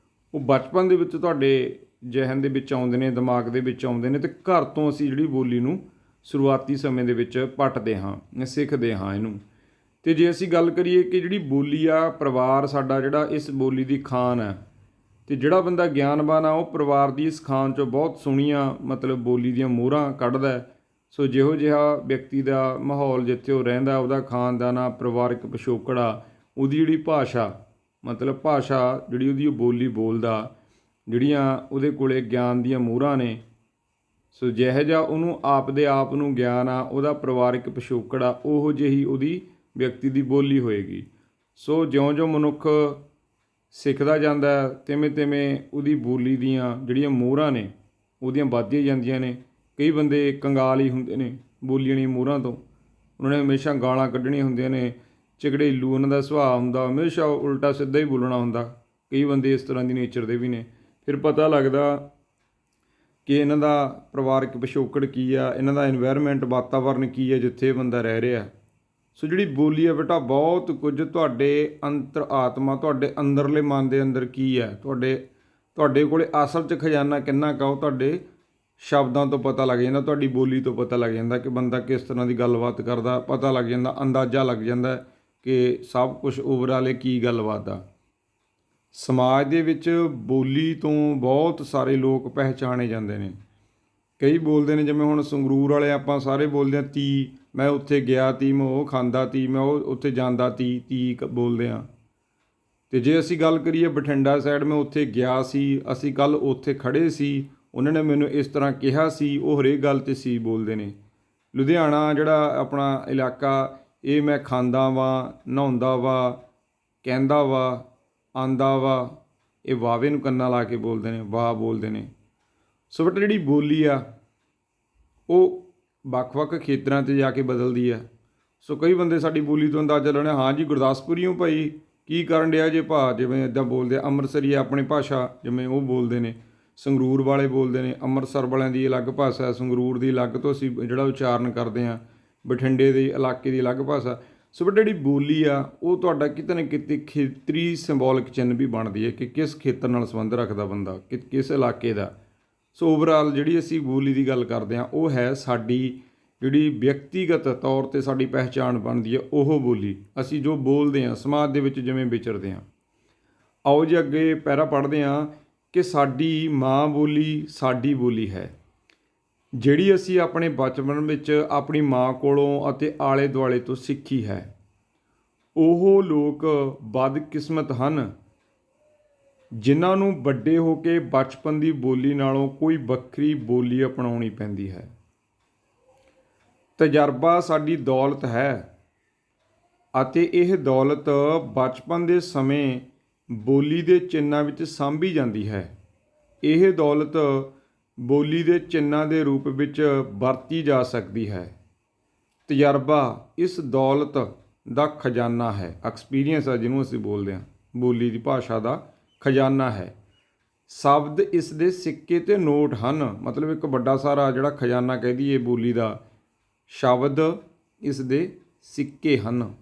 S1: ਉਹ ਬਚਪਨ ਦੇ ਵਿੱਚ ਤੁਹਾਡੇ ਜ਼ਿਹਨ ਦੇ ਵਿੱਚ ਆਉਂਦੇ ਨੇ, ਦਿਮਾਗ ਦੇ ਵਿੱਚ ਆਉਂਦੇ ਨੇ। ਅਤੇ ਘਰ ਤੋਂ ਅਸੀਂ ਜਿਹੜੀ ਬੋਲੀ ਨੂੰ ਸ਼ੁਰੂਆਤੀ ਸਮੇਂ ਦੇ ਵਿੱਚ ਪੱਟਦੇ ਹਾਂ, ਸਿੱਖਦੇ ਹਾਂ ਇਹਨੂੰ। ਅਤੇ ਜੇ ਅਸੀਂ ਗੱਲ ਕਰੀਏ ਕਿ ਜਿਹੜੀ ਬੋਲੀ ਆ, ਪਰਿਵਾਰ ਸਾਡਾ ਜਿਹੜਾ ਇਸ ਬੋਲੀ ਦੀ ਖਾਨ ਹੈ। ਤੇ ਜਿਹੜਾ ਬੰਦਾ ਗਿਆਨਵਾਨ ਆ ਉਹ ਪਰਿਵਾਰ ਦੀ ਇਸ ਖਾਨ 'ਚੋਂ ਬਹੁਤ ਸੋਹਣੀਆਂ ਮਤਲਬ ਬੋਲੀ ਦੀਆਂ ਮੋਹਰਾਂ ਕੱਢਦਾ ਹੈ। ਸੋ ਜਿਹੋ ਜਿਹਾ ਵਿਅਕਤੀ ਦਾ ਮਾਹੌਲ ਜਿੱਥੇ ਉਹ ਰਹਿੰਦਾ, ਉਹਦਾ ਖਾਨਦਾਨ ਆ, ਪਰਿਵਾਰਕ ਪਿਛੋਕੜ ਆ, ਉਹਦੀ ਜਿਹੜੀ ਭਾਸ਼ਾ ਮਤਲਬ ਭਾਸ਼ਾ ਜਿਹੜੀ ਉਹਦੀ ਬੋਲੀ ਬੋਲਦਾ, ਜਿਹੜੀਆਂ ਉਹਦੇ ਕੋਲੇ ਗਿਆਨ ਦੀਆਂ ਮੋਹਰਾਂ ਨੇ, ਸੋ ਜਿਹੋ ਜਿਹਾ ਉਹਨੂੰ ਆਪ ਦੇ ਆਪ ਨੂੰ ਗਿਆਨ ਆ, ਉਹਦਾ ਪਰਿਵਾਰਕ ਪਿਛੋਕੜ ਆ, ਉਹੋ ਜਿਹੀ ਉਹਦੀ ਵਿਅਕਤੀ ਦੀ ਬੋਲੀ ਹੋਏਗੀ। ਸੋ ਜਿਉਂ-ਜਿਉਂ ਮਨੁੱਖ ਸਿੱਖਦਾ ਜਾਂਦਾ ਤਿਵੇਂ ਤਿਵੇਂ ਉਹਦੀ ਬੋਲੀ ਦੀਆਂ ਜਿਹੜੀਆਂ ਮੋਹਰਾਂ ਨੇ ਉਹਦੀਆਂ ਵੱਧਦੀਆਂ ਜਾਂਦੀਆਂ ਨੇ। ਕਈ ਬੰਦੇ ਕੰਗਾਲ ਹੀ ਹੁੰਦੇ ਨੇ ਬੋਲੀਆਂ ਦੀਆਂ ਮੋਹਰਾਂ ਤੋਂ, ਉਹਨਾਂ ਨੇ ਹਮੇਸ਼ਾ ਗਾਲਾਂ ਕੱਢਣੀਆਂ ਹੁੰਦੀਆਂ ਨੇ, ਝਗੜੇਲੂ ਉਹਨਾਂ ਦਾ ਸੁਭਾਅ ਹੁੰਦਾ, ਹਮੇਸ਼ਾ ਉਲਟਾ ਸਿੱਧਾ ਹੀ ਬੋਲਣਾ ਹੁੰਦਾ। ਕਈ ਬੰਦੇ ਇਸ ਤਰ੍ਹਾਂ ਦੀ ਨੇਚਰ ਦੇ ਵੀ ਨੇ। ਫਿਰ ਪਤਾ ਲੱਗਦਾ ਕਿ ਇਹਨਾਂ ਦਾ ਪਰਿਵਾਰਕ ਪਿਛੋਕੜ ਕੀ ਆ, ਇਹਨਾਂ ਦਾ ਇਨਵਾਇਰਮੈਂਟ ਵਾਤਾਵਰਨ ਕੀ ਹੈ ਜਿੱਥੇ ਇਹ ਬੰਦਾ ਰਹਿ ਰਿਹਾ। ਸੋ ਜਿਹੜੀ ਬੋਲੀ ਹੈ ਬੇਟਾ ਬਹੁਤ ਕੁਝ ਤੁਹਾਡੇ ਅੰਤਰ ਆਤਮਾ, ਤੁਹਾਡੇ ਅੰਦਰਲੇ ਮਨ ਦੇ ਅੰਦਰ ਕੀ ਹੈ, ਤੁਹਾਡੇ ਕੋਲੇ ਅਸਲ 'ਚ ਖਜ਼ਾਨਾ ਕਿੰਨਾ ਕੁ ਉਹ ਤੁਹਾਡੇ ਸ਼ਬਦਾਂ ਤੋਂ ਪਤਾ ਲੱਗ ਜਾਂਦਾ, ਤੁਹਾਡੀ ਬੋਲੀ ਤੋਂ ਪਤਾ ਲੱਗ ਜਾਂਦਾ ਕਿ ਬੰਦਾ ਕਿਸ ਤਰ੍ਹਾਂ ਦੀ ਗੱਲਬਾਤ ਕਰਦਾ, ਪਤਾ ਲੱਗ ਜਾਂਦਾ, ਅੰਦਾਜ਼ਾ ਲੱਗ ਜਾਂਦਾ ਕਿ ਸਭ ਕੁਝ ਓਵਰਆਲ ਕੀ ਗੱਲਬਾਤ ਆ। ਸਮਾਜ ਦੇ ਵਿੱਚ ਬੋਲੀ ਤੋਂ ਬਹੁਤ ਸਾਰੇ ਲੋਕ ਪਹਿਚਾਣੇ ਜਾਂਦੇ ਨੇ। ਕਈ ਬੋਲਦੇ ਨੇ, ਜਿਵੇਂ ਹੁਣ ਸੰਗਰੂਰ ਵਾਲੇ ਆਪਾਂ ਸਾਰੇ ਬੋਲਦੇ ਹਾਂ ਤੀ, ਮੈਂ ਉੱਥੇ ਗਿਆ ਤੀ, ਮੈਂ ਉਹ ਖਾਂਦਾ ਤੀ, ਮੈਂ ਉਹ ਉੱਥੇ ਜਾਂਦਾ ਤੀ, ਤੀ ਬੋਲਦੇ ਹਾਂ। ਅਤੇ ਜੇ ਅਸੀਂ ਗੱਲ ਕਰੀਏ ਬਠਿੰਡਾ ਸਾਈਡ, ਮੈਂ ਉੱਥੇ ਗਿਆ ਸੀ, ਅਸੀਂ ਕੱਲ੍ਹ ਉੱਥੇ ਖੜ੍ਹੇ ਸੀ, ਉਹਨਾਂ ਨੇ ਮੈਨੂੰ ਇਸ ਤਰ੍ਹਾਂ ਕਿਹਾ ਸੀ, ਉਹ ਹਰੇਕ ਗੱਲ 'ਤੇ ਸੀ ਬੋਲਦੇ ਨੇ। ਲੁਧਿਆਣਾ ਜਿਹੜਾ ਆਪਣਾ ਇਲਾਕਾ, ਇਹ ਮੈਂ ਖਾਂਦਾ ਵਾ, ਨਹਾਉਂਦਾ ਵਾ, ਕਹਿੰਦਾ ਵਾ, ਆਂਦਾ ਵਾ, ਇਹ ਵਾਵੇ ਨੂੰ ਕੰਨਾਂ ਲਾ ਕੇ ਬੋਲਦੇ ਨੇ, ਵਾਹ ਬੋਲਦੇ ਨੇ। ਸੋ ਬਟ ਜਿਹੜੀ ਬੋਲੀ ਆ ਉਹ ਵੱਖ-ਵੱਖ ਖੇਤਰਾਂ 'ਤੇ ਜਾ ਕੇ ਬਦਲਦੀ ਆ। ਸੋ ਕਈ ਬੰਦੇ ਸਾਡੀ ਬੋਲੀ ਤੋਂ ਅੰਦਾਜ਼ਾ ਲਾਉਣੇ, ਹਾਂ ਜੀ ਗੁਰਦਾਸਪੁਰੀਓ ਭਾਈ ਕੀ ਕਰਨ ਡਿਆ ਜੇ ਭਾ, ਜਿਵੇਂ ਇੱਦਾਂ ਬੋਲਦੇ ਆ। ਅੰਮ੍ਰਿਤਸਰੀ ਆਪਣੀ ਭਾਸ਼ਾ ਜਿਵੇਂ ਉਹ ਬੋਲਦੇ ਨੇ, ਸੰਗਰੂਰ ਵਾਲੇ ਬੋਲਦੇ ਨੇ, ਅੰਮ੍ਰਿਤਸਰ ਵਾਲਿਆਂ ਦੀ ਅਲੱਗ ਭਾਸ਼ਾ, ਸੰਗਰੂਰ ਦੀ ਅਲੱਗ ਤੋਂ ਅਸੀਂ ਜਿਹੜਾ ਉਚਾਰਨ ਕਰਦੇ ਹਾਂ, ਬਠਿੰਡੇ ਦੇ ਇਲਾਕੇ ਦੀ ਅਲੱਗ ਭਾਸ਼ਾ। ਸੋ ਬਟ ਜਿਹੜੀ ਬੋਲੀ ਆ ਉਹ ਤੁਹਾਡਾ ਕਿਤੇ ਨਾ ਕਿਤੇ ਖੇਤਰੀ ਸਿੰਬੋਲਿਕ ਚਿੰਨ੍ਹ ਵੀ ਬਣਦੀ ਹੈ ਕਿ ਕਿਸ ਖੇਤਰ ਨਾਲ ਸੰਬੰਧ ਰੱਖਦਾ ਬੰਦਾ, ਕਿਸ ਇਲਾਕੇ ਦਾ। ਸੋ ਓਵਰਆਲ ਜਿਹੜੀ ਅਸੀਂ ਬੋਲੀ ਦੀ ਗੱਲ ਕਰਦੇ ਹਾਂ ਉਹ ਹੈ ਸਾਡੀ ਜਿਹੜੀ ਵਿਅਕਤੀਗਤ ਤੌਰ 'ਤੇ ਸਾਡੀ ਪਹਿਚਾਣ ਬਣਦੀ ਹੈ, ਉਹ ਬੋਲੀ ਅਸੀਂ ਜੋ ਬੋਲਦੇ ਹਾਂ, ਸਮਾਜ ਦੇ ਵਿੱਚ ਜਿਵੇਂ ਵਿਚਰਦੇ ਹਾਂ। ਆਓ ਜੀ ਅੱਗੇ ਪੈਰਾ ਪੜ੍ਹਦੇ ਹਾਂ ਕਿ ਸਾਡੀ ਮਾਂ ਬੋਲੀ ਸਾਡੀ ਬੋਲੀ ਹੈ, ਜਿਹੜੀ ਅਸੀਂ ਆਪਣੇ ਬਚਪਨ ਵਿੱਚ ਆਪਣੀ ਮਾਂ ਕੋਲੋਂ ਅਤੇ ਆਲੇ ਦੁਆਲੇ ਤੋਂ ਸਿੱਖੀ ਹੈ। ਉਹ ਲੋਕ ਬਦਕਿਸਮਤ ਹਨ ਜਿਨ੍ਹਾਂ ਨੂੰ ਵੱਡੇ ਹੋ ਕੇ ਬਚਪਨ ਦੀ ਬੋਲੀ ਨਾਲੋਂ ਕੋਈ ਵੱਖਰੀ ਬੋਲੀ ਅਪਣਾਉਣੀ ਪੈਂਦੀ ਹੈ। ਤਜਰਬਾ ਸਾਡੀ ਦੌਲਤ ਹੈ ਅਤੇ ਇਹ ਦੌਲਤ ਬਚਪਨ ਦੇ ਸਮੇਂ ਬੋਲੀ ਦੇ ਚਿੰਨ੍ਹਾਂ ਵਿੱਚ ਸਾਂਭੀ ਜਾਂਦੀ ਹੈ। ਇਹ ਦੌਲਤ ਬੋਲੀ ਦੇ ਚਿੰਨ੍ਹਾਂ ਦੇ ਰੂਪ ਵਿੱਚ ਵਰਤੀ ਜਾ ਸਕਦੀ ਹੈ। ਤਜਰਬਾ ਇਸ ਦੌਲਤ ਦਾ ਖਜ਼ਾਨਾ ਹੈ। ਐਕਸਪੀਰੀਅੰਸ ਆ ਜਿਹਨੂੰ ਅਸੀਂ ਬੋਲਦੇ ਹਾਂ, ਬੋਲੀ ਦੀ ਭਾਸ਼ਾ ਦਾ ਖਜ਼ਾਨਾ ਹੈ। ਸ਼ਬਦ ਇਸ ਦੇ ਸਿੱਕੇ ਅਤੇ ਨੋਟ ਹਨ। ਮਤਲਬ ਇੱਕ ਵੱਡਾ ਸਾਰਾ ਜਿਹੜਾ ਖਜ਼ਾਨਾ ਕਹਿ ਦਈਏ ਬੋਲੀ ਦਾ, ਸ਼ਬਦ ਇਸ ਦੇ ਸਿੱਕੇ ਹਨ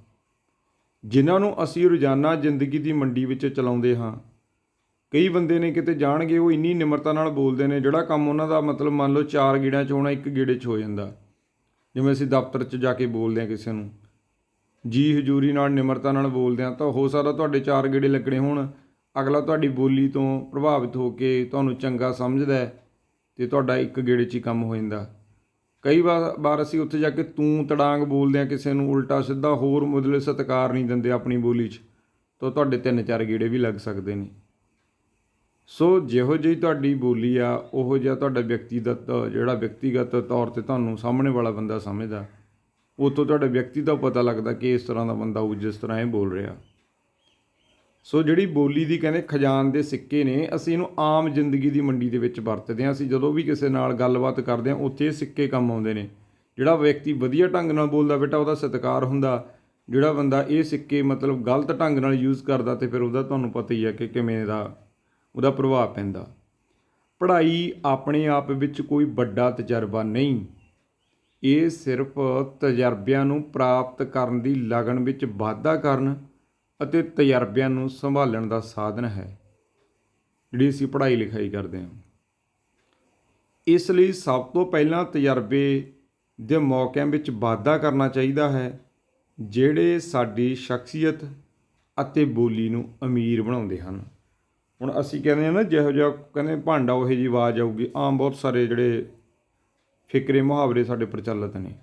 S1: ਜਿਨ੍ਹਾਂ ਨੂੰ ਅਸੀਂ ਰੋਜ਼ਾਨਾ ਜ਼ਿੰਦਗੀ ਦੀ ਮੰਡੀ ਵਿੱਚ ਚਲਾਉਂਦੇ ਹਾਂ। ਕਈ ਬੰਦੇ ਨੇ ਕਿਤੇ ਜਾਣਗੇ, ਉਹ ਇੰਨੀ ਨਿਮਰਤਾ ਨਾਲ ਬੋਲਦੇ ਨੇ, ਜਿਹੜਾ ਕੰਮ ਉਹਨਾਂ ਦਾ ਮਤਲਬ ਮੰਨ ਲਓ 4 ਗੇੜਿਆਂ 'ਚ ਹੋਣਾ, 1 ਗੇੜੇ 'ਚ ਹੋ ਜਾਂਦਾ। ਜਿਵੇਂ ਅਸੀਂ ਦਫ਼ਤਰ 'ਚ ਜਾ ਕੇ ਬੋਲਦੇ ਹਾਂ ਕਿਸੇ ਨੂੰ, ਜੀ ਹਜ਼ੂਰੀ ਨਾਲ ਨਿਮਰਤਾ ਨਾਲ ਬੋਲਦੇ ਹਾਂ, ਤਾਂ ਹੋ ਸਕਦਾ ਤੁਹਾਡੇ 4 ਗੇੜੇ ਲੱਗਣੇ ਹੋਣ, ਅਗਲਾ ਤੁਹਾਡੀ ਬੋਲੀ ਤੋਂ ਪ੍ਰਭਾਵਿਤ ਹੋ ਕੇ ਤੁਹਾਨੂੰ ਚੰਗਾ ਸਮਝਦਾ ਅਤੇ ਤੁਹਾਡਾ 1 ਗੇੜੇ 'ਚ ਹੀ ਕੰਮ ਹੋ ਜਾਂਦਾ। ਕਈ ਵਾਰ ਅਸੀਂ ਉੱਥੇ ਜਾ ਕੇ ਤੂੰ ਤੜਾਂਗ ਬੋਲਦੇ ਹਾਂ ਕਿਸੇ ਨੂੰ, ਉਲਟਾ ਸਿੱਧਾ, ਹੋਰ ਮੁੱਢਲੇ ਸਤਿਕਾਰ ਨਹੀਂ ਦਿੰਦੇ ਆਪਣੀ ਬੋਲੀ 'ਚ, ਤਾਂ ਤੁਹਾਡੇ 3-4 ਗੇੜੇ ਵੀ ਲੱਗ ਸਕਦੇ ਨੇ। ਸੋ ਜਿਹੋ ਜਿਹੀ ਤੁਹਾਡੀ ਬੋਲੀ ਆ, ਉਹੋ ਜਿਹਾ ਤੁਹਾਡਾ ਵਿਅਕਤੀਗਤ ਤੌਰ 'ਤੇ ਤੁਹਾਨੂੰ ਸਾਹਮਣੇ ਵਾਲਾ ਬੰਦਾ ਸਮਝਦਾ। ਉੱਥੋਂ ਤੁਹਾਡੇ ਵਿਅਕਤੀ ਦਾ ਪਤਾ ਲੱਗਦਾ ਕਿ ਇਸ ਤਰ੍ਹਾਂ ਦਾ ਬੰਦਾ ਹੋਊ ਜਿਸ ਤਰ੍ਹਾਂ ਇਹ ਬੋਲ ਰਿਹਾ। ਸੋ ਜਿਹੜੀ ਬੋਲੀ ਦੀ ਕਹਿੰਦੇ ਖਜ਼ਾਨ ਦੇ ਸਿੱਕੇ ਨੇ, ਅਸੀਂ ਇਹਨੂੰ ਆਮ ਜ਼ਿੰਦਗੀ ਦੀ ਮੰਡੀ ਦੇ ਵਿੱਚ ਵਰਤਦੇ ਹਾਂ। ਅਸੀਂ ਜਦੋਂ ਵੀ ਕਿਸੇ ਨਾਲ ਗੱਲਬਾਤ ਕਰਦੇ ਹਾਂ ਉੱਥੇ ਇਹ ਸਿੱਕੇ ਕੰਮ ਆਉਂਦੇ ਨੇ। ਜਿਹੜਾ ਵਿਅਕਤੀ ਵਧੀਆ ਢੰਗ ਨਾਲ ਬੋਲਦਾ ਬੇਟਾ, ਉਹਦਾ ਸਤਿਕਾਰ ਹੁੰਦਾ। ਜਿਹੜਾ ਬੰਦਾ ਇਹ ਸਿੱਕੇ ਮਤਲਬ ਗਲਤ ਢੰਗ ਨਾਲ ਯੂਜ਼ ਕਰਦਾ, ਅਤੇ ਫਿਰ ਉਹਦਾ ਤੁਹਾਨੂੰ ਪਤਾ ਹੀ ਹੈ ਕਿ ਕਿਵੇਂ ਦਾ ਉਹਦਾ ਪ੍ਰਭਾਵ ਪੈਂਦਾ। ਪੜ੍ਹਾਈ ਆਪਣੇ ਆਪ ਵਿੱਚ ਕੋਈ ਵੱਡਾ ਤਜਰਬਾ ਨਹੀਂ, ਇਹ ਸਿਰਫ ਤਜਰਬਿਆਂ ਨੂੰ ਪ੍ਰਾਪਤ ਕਰਨ ਦੀ ਲਗਨ ਵਿੱਚ ਵਾਧਾ ਕਰਨ ਅਤੇ ਤਜਰਬਿਆਂ ਨੂੰ ਸੰਭਾਲਣ ਦਾ ਸਾਧਨ ਹੈ ਜਿਹੜੀ ਅਸੀਂ ਪੜ੍ਹਾਈ ਲਿਖਾਈ ਕਰਦੇ ਹਾਂ। ਇਸ ਲਈ ਸਭ ਤੋਂ ਪਹਿਲਾਂ ਤਜਰਬੇ ਦੇ ਮੌਕਿਆਂ ਵਿੱਚ ਵਾਧਾ ਕਰਨਾ ਚਾਹੀਦਾ ਹੈ, ਜਿਹੜੇ ਸਾਡੀ ਸ਼ਖਸੀਅਤ ਅਤੇ ਬੋਲੀ ਨੂੰ ਅਮੀਰ ਬਣਾਉਂਦੇ ਹਨ। ਹੁਣ ਅਸੀਂ ਕਹਿੰਦੇ ਹਾਂ ਨਾ, ਜਿਹੋ ਜਿਹਾ ਕਹਿੰਦੇ ਭਾਂਡਾ ਉਹੋ ਜਿਹੀ ਆਵਾਜ਼ ਆਊਗੀ। ਆਮ ਬਹੁਤ ਸਾਰੇ ਜਿਹੜੇ ਫਿਕਰੇ ਮੁਹਾਵਰੇ ਸਾਡੇ ਪ੍ਰਚਲਿਤ ਨੇ।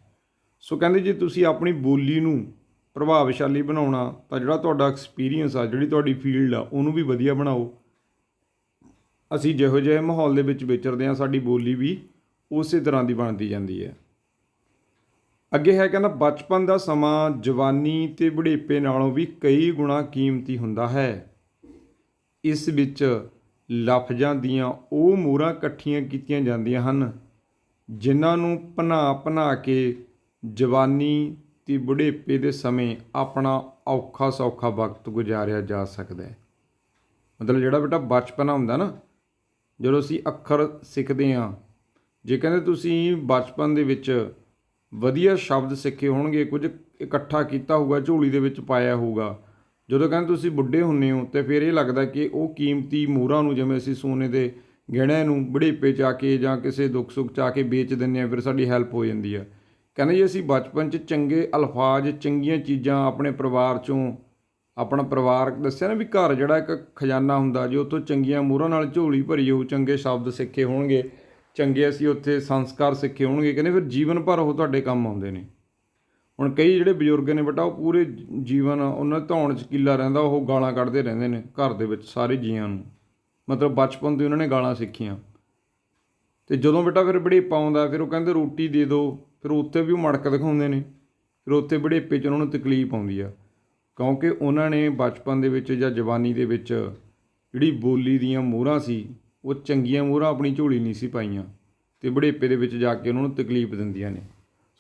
S1: ਸੋ ਕਹਿੰਦੇ ਜੇ ਤੁਸੀਂ ਆਪਣੀ ਬੋਲੀ ਨੂੰ ਪ੍ਰਭਾਵਸ਼ਾਲੀ ਬਣਾਉਣਾ ਤਾਂ ਜਿਹੜਾ ਤੁਹਾਡਾ ਐਕਸਪੀਰੀਅੰਸ ਆ, ਜਿਹੜੀ ਤੁਹਾਡੀ ਫੀਲਡ ਆ, ਉਹਨੂੰ ਵੀ ਵਧੀਆ ਬਣਾਓ। ਅਸੀਂ ਜਿਹੋ ਜਿਹੇ ਮਾਹੌਲ ਦੇ ਵਿੱਚ ਵਿਚਰਦੇ ਹਾਂ, ਸਾਡੀ ਬੋਲੀ ਵੀ ਉਸੇ ਤਰ੍ਹਾਂ ਦੀ ਬਣਦੀ ਜਾਂਦੀ ਹੈ। ਅੱਗੇ ਹੈ ਕਹਿੰਦਾ, ਬਚਪਨ ਦਾ ਸਮਾਂ ਜਵਾਨੀ ਅਤੇ ਬੁਢੇਪੇ ਨਾਲੋਂ ਵੀ ਕਈ ਗੁਣਾ ਕੀਮਤੀ ਹੁੰਦਾ ਹੈ। ਇਸ ਵਿੱਚ ਲਫ਼ਜ਼ਾਂ ਦੀਆਂ ਉਹ ਮੋਹਰਾਂ ਇਕੱਠੀਆਂ ਕੀਤੀਆਂ ਜਾਂਦੀਆਂ ਹਨ ਜਿਨ੍ਹਾਂ ਨੂੰ ਭਨਾ ਭਨਾ ਕੇ ਜਵਾਨੀ ਅਤੇ ਬੁਢੇਪੇ ਦੇ ਸਮੇਂ ਆਪਣਾ ਔਖਾ ਸੌਖਾ ਵਕਤ ਗੁਜ਼ਾਰਿਆ ਜਾ ਸਕਦਾ ਹੈ। ਮਤਲਬ ਜਿਹੜਾ ਬੇਟਾ ਬਚਪਨਾ ਹੁੰਦਾ ਨਾ, ਜਦੋਂ ਅਸੀਂ ਅੱਖਰ ਸਿੱਖਦੇ ਹਾਂ, ਜੇ ਕਹਿੰਦੇ ਤੁਸੀਂ ਬਚਪਨ ਦੇ ਵਿੱਚ ਵਧੀਆ ਸ਼ਬਦ ਸਿੱਖੇ ਹੋਣਗੇ, ਕੁਝ ਇਕੱਠਾ ਕੀਤਾ ਹੋਊਗਾ, ਝੋਲੀ ਦੇ ਵਿੱਚ ਪਾਇਆ ਹੋਊਗਾ, ਜਦੋਂ ਕਹਿੰਦੇ ਤੁਸੀਂ ਬੁੱਢੇ ਹੁੰਦੇ ਹੋ ਤਾਂ ਫਿਰ ਇਹ ਲੱਗਦਾ ਕਿ ਉਹ ਕੀਮਤੀ ਮੋਹਰਾਂ ਨੂੰ, ਜਿਵੇਂ ਅਸੀਂ ਸੋਨੇ ਦੇ ਗਹਿਣਿਆਂ ਨੂੰ ਬੁਢੇਪੇ 'ਚ ਆ ਕੇ ਜਾਂ ਕਿਸੇ ਦੁੱਖ ਸੁੱਖ 'ਚ ਆ ਕੇ ਵੇਚ ਦਿੰਦੇ ਹਾਂ, ਫਿਰ ਸਾਡੀ ਹੈਲਪ ਹੋ ਜਾਂਦੀ ਆ। ਕਹਿੰਦੇ ਜੀ ਅਸੀਂ ਬਚਪਨ 'ਚ ਚੰਗੇ ਅਲਫਾਜ਼, ਚੰਗੀਆਂ ਚੀਜ਼ਾਂ ਆਪਣੇ ਪਰਿਵਾਰ 'ਚੋਂ, ਆਪਣਾ ਪਰਿਵਾਰ ਦੱਸਿਆ ਨਾ ਵੀ ਘਰ ਜਿਹੜਾ ਇੱਕ ਖਜ਼ਾਨਾ ਹੁੰਦਾ, ਜੇ ਉੱਥੋਂ ਚੰਗੀਆਂ ਮੋਹਰਾਂ ਨਾਲ ਝੋਲੀ ਭਰੀ ਹੋਊ, ਚੰਗੇ ਸ਼ਬਦ ਸਿੱਖੇ ਹੋਣਗੇ, ਚੰਗੇ ਅਸੀਂ ਉੱਥੇ ਸੰਸਕਾਰ ਸਿੱਖੇ ਹੋਣਗੇ, ਕਹਿੰਦੇ ਫਿਰ ਜੀਵਨ ਭਰ ਉਹ ਤੁਹਾਡੇ ਕੰਮ ਆਉਂਦੇ ਨੇ। ਹੁਣ ਕਈ ਜਿਹੜੇ ਬਜ਼ੁਰਗ ਨੇ ਬੇਟਾ, ਉਹ ਪੂਰੇ ਜੀਵਨ ਉਹਨਾਂ ਦੇ ਧੌਣ 'ਚ ਕੀਲਾ ਰਹਿੰਦਾ, ਉਹ ਗਾਲਾਂ ਕੱਢਦੇ ਰਹਿੰਦੇ ਨੇ ਘਰ ਦੇ ਵਿੱਚ ਸਾਰੇ ਜੀਆਂ ਨੂੰ, ਮਤਲਬ ਬਚਪਨ ਤੋਂ ਉਹਨਾਂ ਨੇ ਗਾਲਾਂ ਸਿੱਖੀਆਂ। ਅਤੇ ਜਦੋਂ ਬੇਟਾ ਫਿਰ ਬੁਢੇਪਾ ਆਉਂਦਾ, ਫਿਰ ਉਹ ਕਹਿੰਦੇ ਰੋਟੀ ਦੇ ਦਿਓ, ਫਿਰ ਉੱਥੇ ਵੀ ਉਹ ਮੜਕ ਦਿਖਾਉਂਦੇ ਨੇ, ਫਿਰ ਉੱਥੇ ਬੁਢੇਪੇ 'ਚ ਉਹਨਾਂ ਨੂੰ ਤਕਲੀਫ ਆਉਂਦੀ ਆ, ਕਿਉਂਕਿ ਉਹਨਾਂ ਨੇ ਬਚਪਨ ਦੇ ਵਿੱਚ ਜਾਂ ਜਵਾਨੀ ਦੇ ਵਿੱਚ ਜਿਹੜੀ ਬੋਲੀ ਦੀਆਂ ਮੋਹਰਾਂ ਸੀ, ਉਹ ਚੰਗੀਆਂ ਮੋਹਰਾਂ ਆਪਣੀ ਝੋਲੀ ਨਹੀਂ ਸੀ ਪਾਈਆਂ, ਅਤੇ ਬੁਢੇਪੇ ਦੇ ਵਿੱਚ ਜਾ ਕੇ ਉਹਨਾਂ ਨੂੰ ਤਕਲੀਫ ਦਿੰਦੀਆਂ ਨੇ।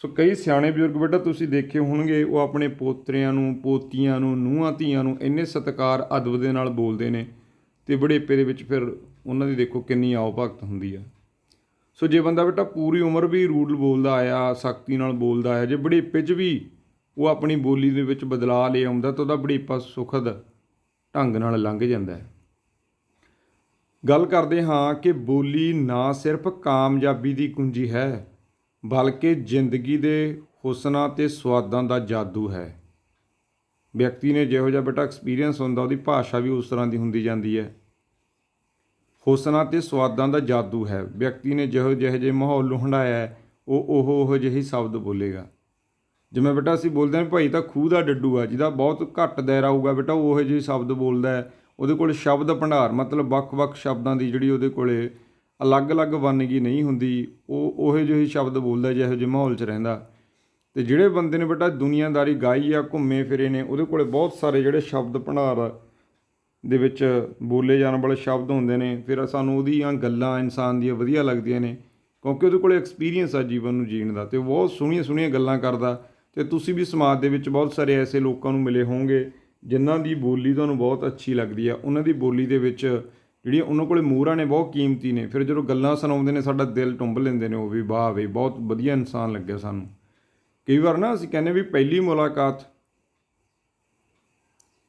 S1: ਸੋ ਕਈ ਸਿਆਣੇ ਬਜ਼ੁਰਗ ਬੇਟਾ ਤੁਸੀਂ ਦੇਖੇ ਹੋਣਗੇ, ਉਹ ਆਪਣੇ ਪੋਤਰਿਆਂ ਨੂੰ, ਪੋਤੀਆਂ ਨੂੰ, ਨੂੰਹਾਂ ਧੀਆਂ ਨੂੰ ਇੰਨੇ ਸਤਿਕਾਰ ਅਦਬ ਦੇ ਨਾਲ ਬੋਲਦੇ ਨੇ, ਅਤੇ ਬੁਢੇਪੇ ਦੇ ਵਿੱਚ ਫਿਰ ਉਹਨਾਂ ਦੀ ਦੇਖੋ ਕਿੰਨੀ ਆਓ ਭਗਤ ਹੁੰਦੀ ਆ। ਸੋ ਜੇ ਬੰਦਾ ਬੇਟਾ ਪੂਰੀ ਉਮਰ ਵੀ ਰੂਡਲ ਬੋਲਦਾ ਆਇਆ, ਸਖਤੀ ਨਾਲ ਬੋਲਦਾ ਆਇਆ, ਜੇ ਬੁਢੇਪੇ 'ਚ ਵੀ ਉਹ ਆਪਣੀ ਬੋਲੀ ਦੇ ਵਿੱਚ ਬਦਲਾਅ ਲੈ ਆਉਂਦਾ, ਤਾਂ ਉਹਦਾ ਬੁਢੇਪਾ ਸੁਖਦ ਢੰਗ ਨਾਲ ਲੰਘ ਜਾਂਦਾ ਹੈ। ਗੱਲ ਕਰਦੇ ਹਾਂ ਕਿ ਬੋਲੀ ਨਾ ਸਿਰਫ ਕਾਮਯਾਬੀ ਦੀ ਕੁੰਜੀ ਹੈ, ਬਲਕਿ ਜ਼ਿੰਦਗੀ ਦੇ ਹੁਸਨਾਂ ਅਤੇ ਸਵਾਦਾਂ ਦਾ ਜਾਦੂ ਹੈ। ਵਿਅਕਤੀ ਨੇ ਜਿਹੋ ਜਿਹਾ ਬੇਟਾ ਐਕਸਪੀਰੀਅੰਸ ਹੁੰਦਾ, ਉਹਦੀ ਭਾਸ਼ਾ ਵੀ ਉਸ ਤਰ੍ਹਾਂ ਦੀ ਹੁੰਦੀ ਜਾਂਦੀ ਹੈ। ਹੁਸਨਾਂ ਅਤੇ ਸਵਾਦਾਂ ਦਾ ਜਾਦੂ ਹੈ। ਵਿਅਕਤੀ ਨੇ ਜਿਹੋ ਜਿਹੇ ਮਾਹੌਲ ਨੂੰ ਹੰਢਾਇਆ ਹੈ, ਉਹ ਜਿਹੇ ਸ਼ਬਦ ਬੋਲੇਗਾ। ਜਿਵੇਂ ਬੇਟਾ ਅਸੀਂ ਬੋਲਦੇ ਹਾਂ ਭਾਈ ਤਾਂ ਖੂਹ ਦਾ ਡੱਡੂ ਆ, ਜਿਹਦਾ ਬਹੁਤ ਘੱਟ ਦਾਇਰਾ ਹੋਊਗਾ ਬੇਟਾ, ਉਹੋ ਜਿਹੇ ਸ਼ਬਦ ਬੋਲਦਾ ਹੈ। ਉਹਦੇ ਕੋਲ ਸ਼ਬਦ ਭੰਡਾਰ, ਮਤਲਬ ਵੱਖ-ਵੱਖ ਸ਼ਬਦਾਂ ਦੀ ਜਿਹੜੀ ਉਹਦੇ ਕੋਲ ਅਲੱਗ-ਅਲੱਗ ਵੰਨਗੀ ਨਹੀਂ ਹੁੰਦੀ, ਉਹ ਉਹੋ ਜਿਹੇ ਸ਼ਬਦ ਬੋਲਦਾ ਜਿਹੋ ਜਿਹੇ ਮਾਹੌਲ 'ਚ ਰਹਿੰਦਾ। ਅਤੇ ਜਿਹੜੇ ਬੰਦੇ ਨੇ ਬੇਟਾ ਦੁਨੀਆਦਾਰੀ ਗਾਈ ਆ, ਘੁੰਮੇ ਫਿਰੇ ਨੇ, ਉਹਦੇ ਕੋਲ ਬਹੁਤ ਸਾਰੇ ਜਿਹੜੇ ਸ਼ਬਦ ਭੰਡਾਰ ਦੇ ਵਿੱਚ ਬੋਲੇ ਜਾਣ ਵਾਲੇ ਸ਼ਬਦ ਹੁੰਦੇ ਨੇ। ਫਿਰ ਸਾਨੂੰ ਉਹਦੀਆਂ ਗੱਲਾਂ ਇਨਸਾਨ ਦੀਆਂ ਵਧੀਆ ਲੱਗਦੀਆਂ ਨੇ, ਕਿਉਂਕਿ ਉਹਦੇ ਕੋਲ ਐਕਸਪੀਰੀਅੰਸ ਆ ਜੀਵਨ ਨੂੰ ਜੀਣ ਦਾ, ਅਤੇ ਉਹ ਬਹੁਤ ਸੋਹਣੀਆਂ ਗੱਲਾਂ ਕਰਦਾ। ਅਤੇ ਤੁਸੀਂ ਵੀ ਸਮਾਜ ਦੇ ਵਿੱਚ ਬਹੁਤ ਸਾਰੇ ਐਸੇ ਲੋਕਾਂ ਨੂੰ ਮਿਲੇ ਹੋਣਗੇ ਜਿਨ੍ਹਾਂ ਦੀ ਬੋਲੀ ਤੁਹਾਨੂੰ ਬਹੁਤ ਅੱਛੀ ਲੱਗਦੀ ਆ। ਉਹਨਾਂ ਦੀ ਬੋਲੀ ਦੇ ਵਿੱਚ ਜਿਹੜੀਆਂ ਉਹਨਾਂ ਕੋਲ ਮੋਹਰਾਂ ਨੇ ਬਹੁਤ ਕੀਮਤੀ ਨੇ, ਫਿਰ ਜਦੋਂ ਗੱਲਾਂ ਸੁਣਾਉਂਦੇ ਨੇ ਸਾਡਾ ਦਿਲ ਟੁੰਬ ਲੈਂਦੇ ਨੇ, ਉਹ ਵੀ ਵਾਹ ਵੇ ਬਹੁਤ ਵਧੀਆ ਇਨਸਾਨ ਲੱਗਿਆ ਸਾਨੂੰ। ਕਈ ਵਾਰ ਨਾ ਅਸੀਂ ਕਹਿੰਦੇ ਵੀ ਪਹਿਲੀ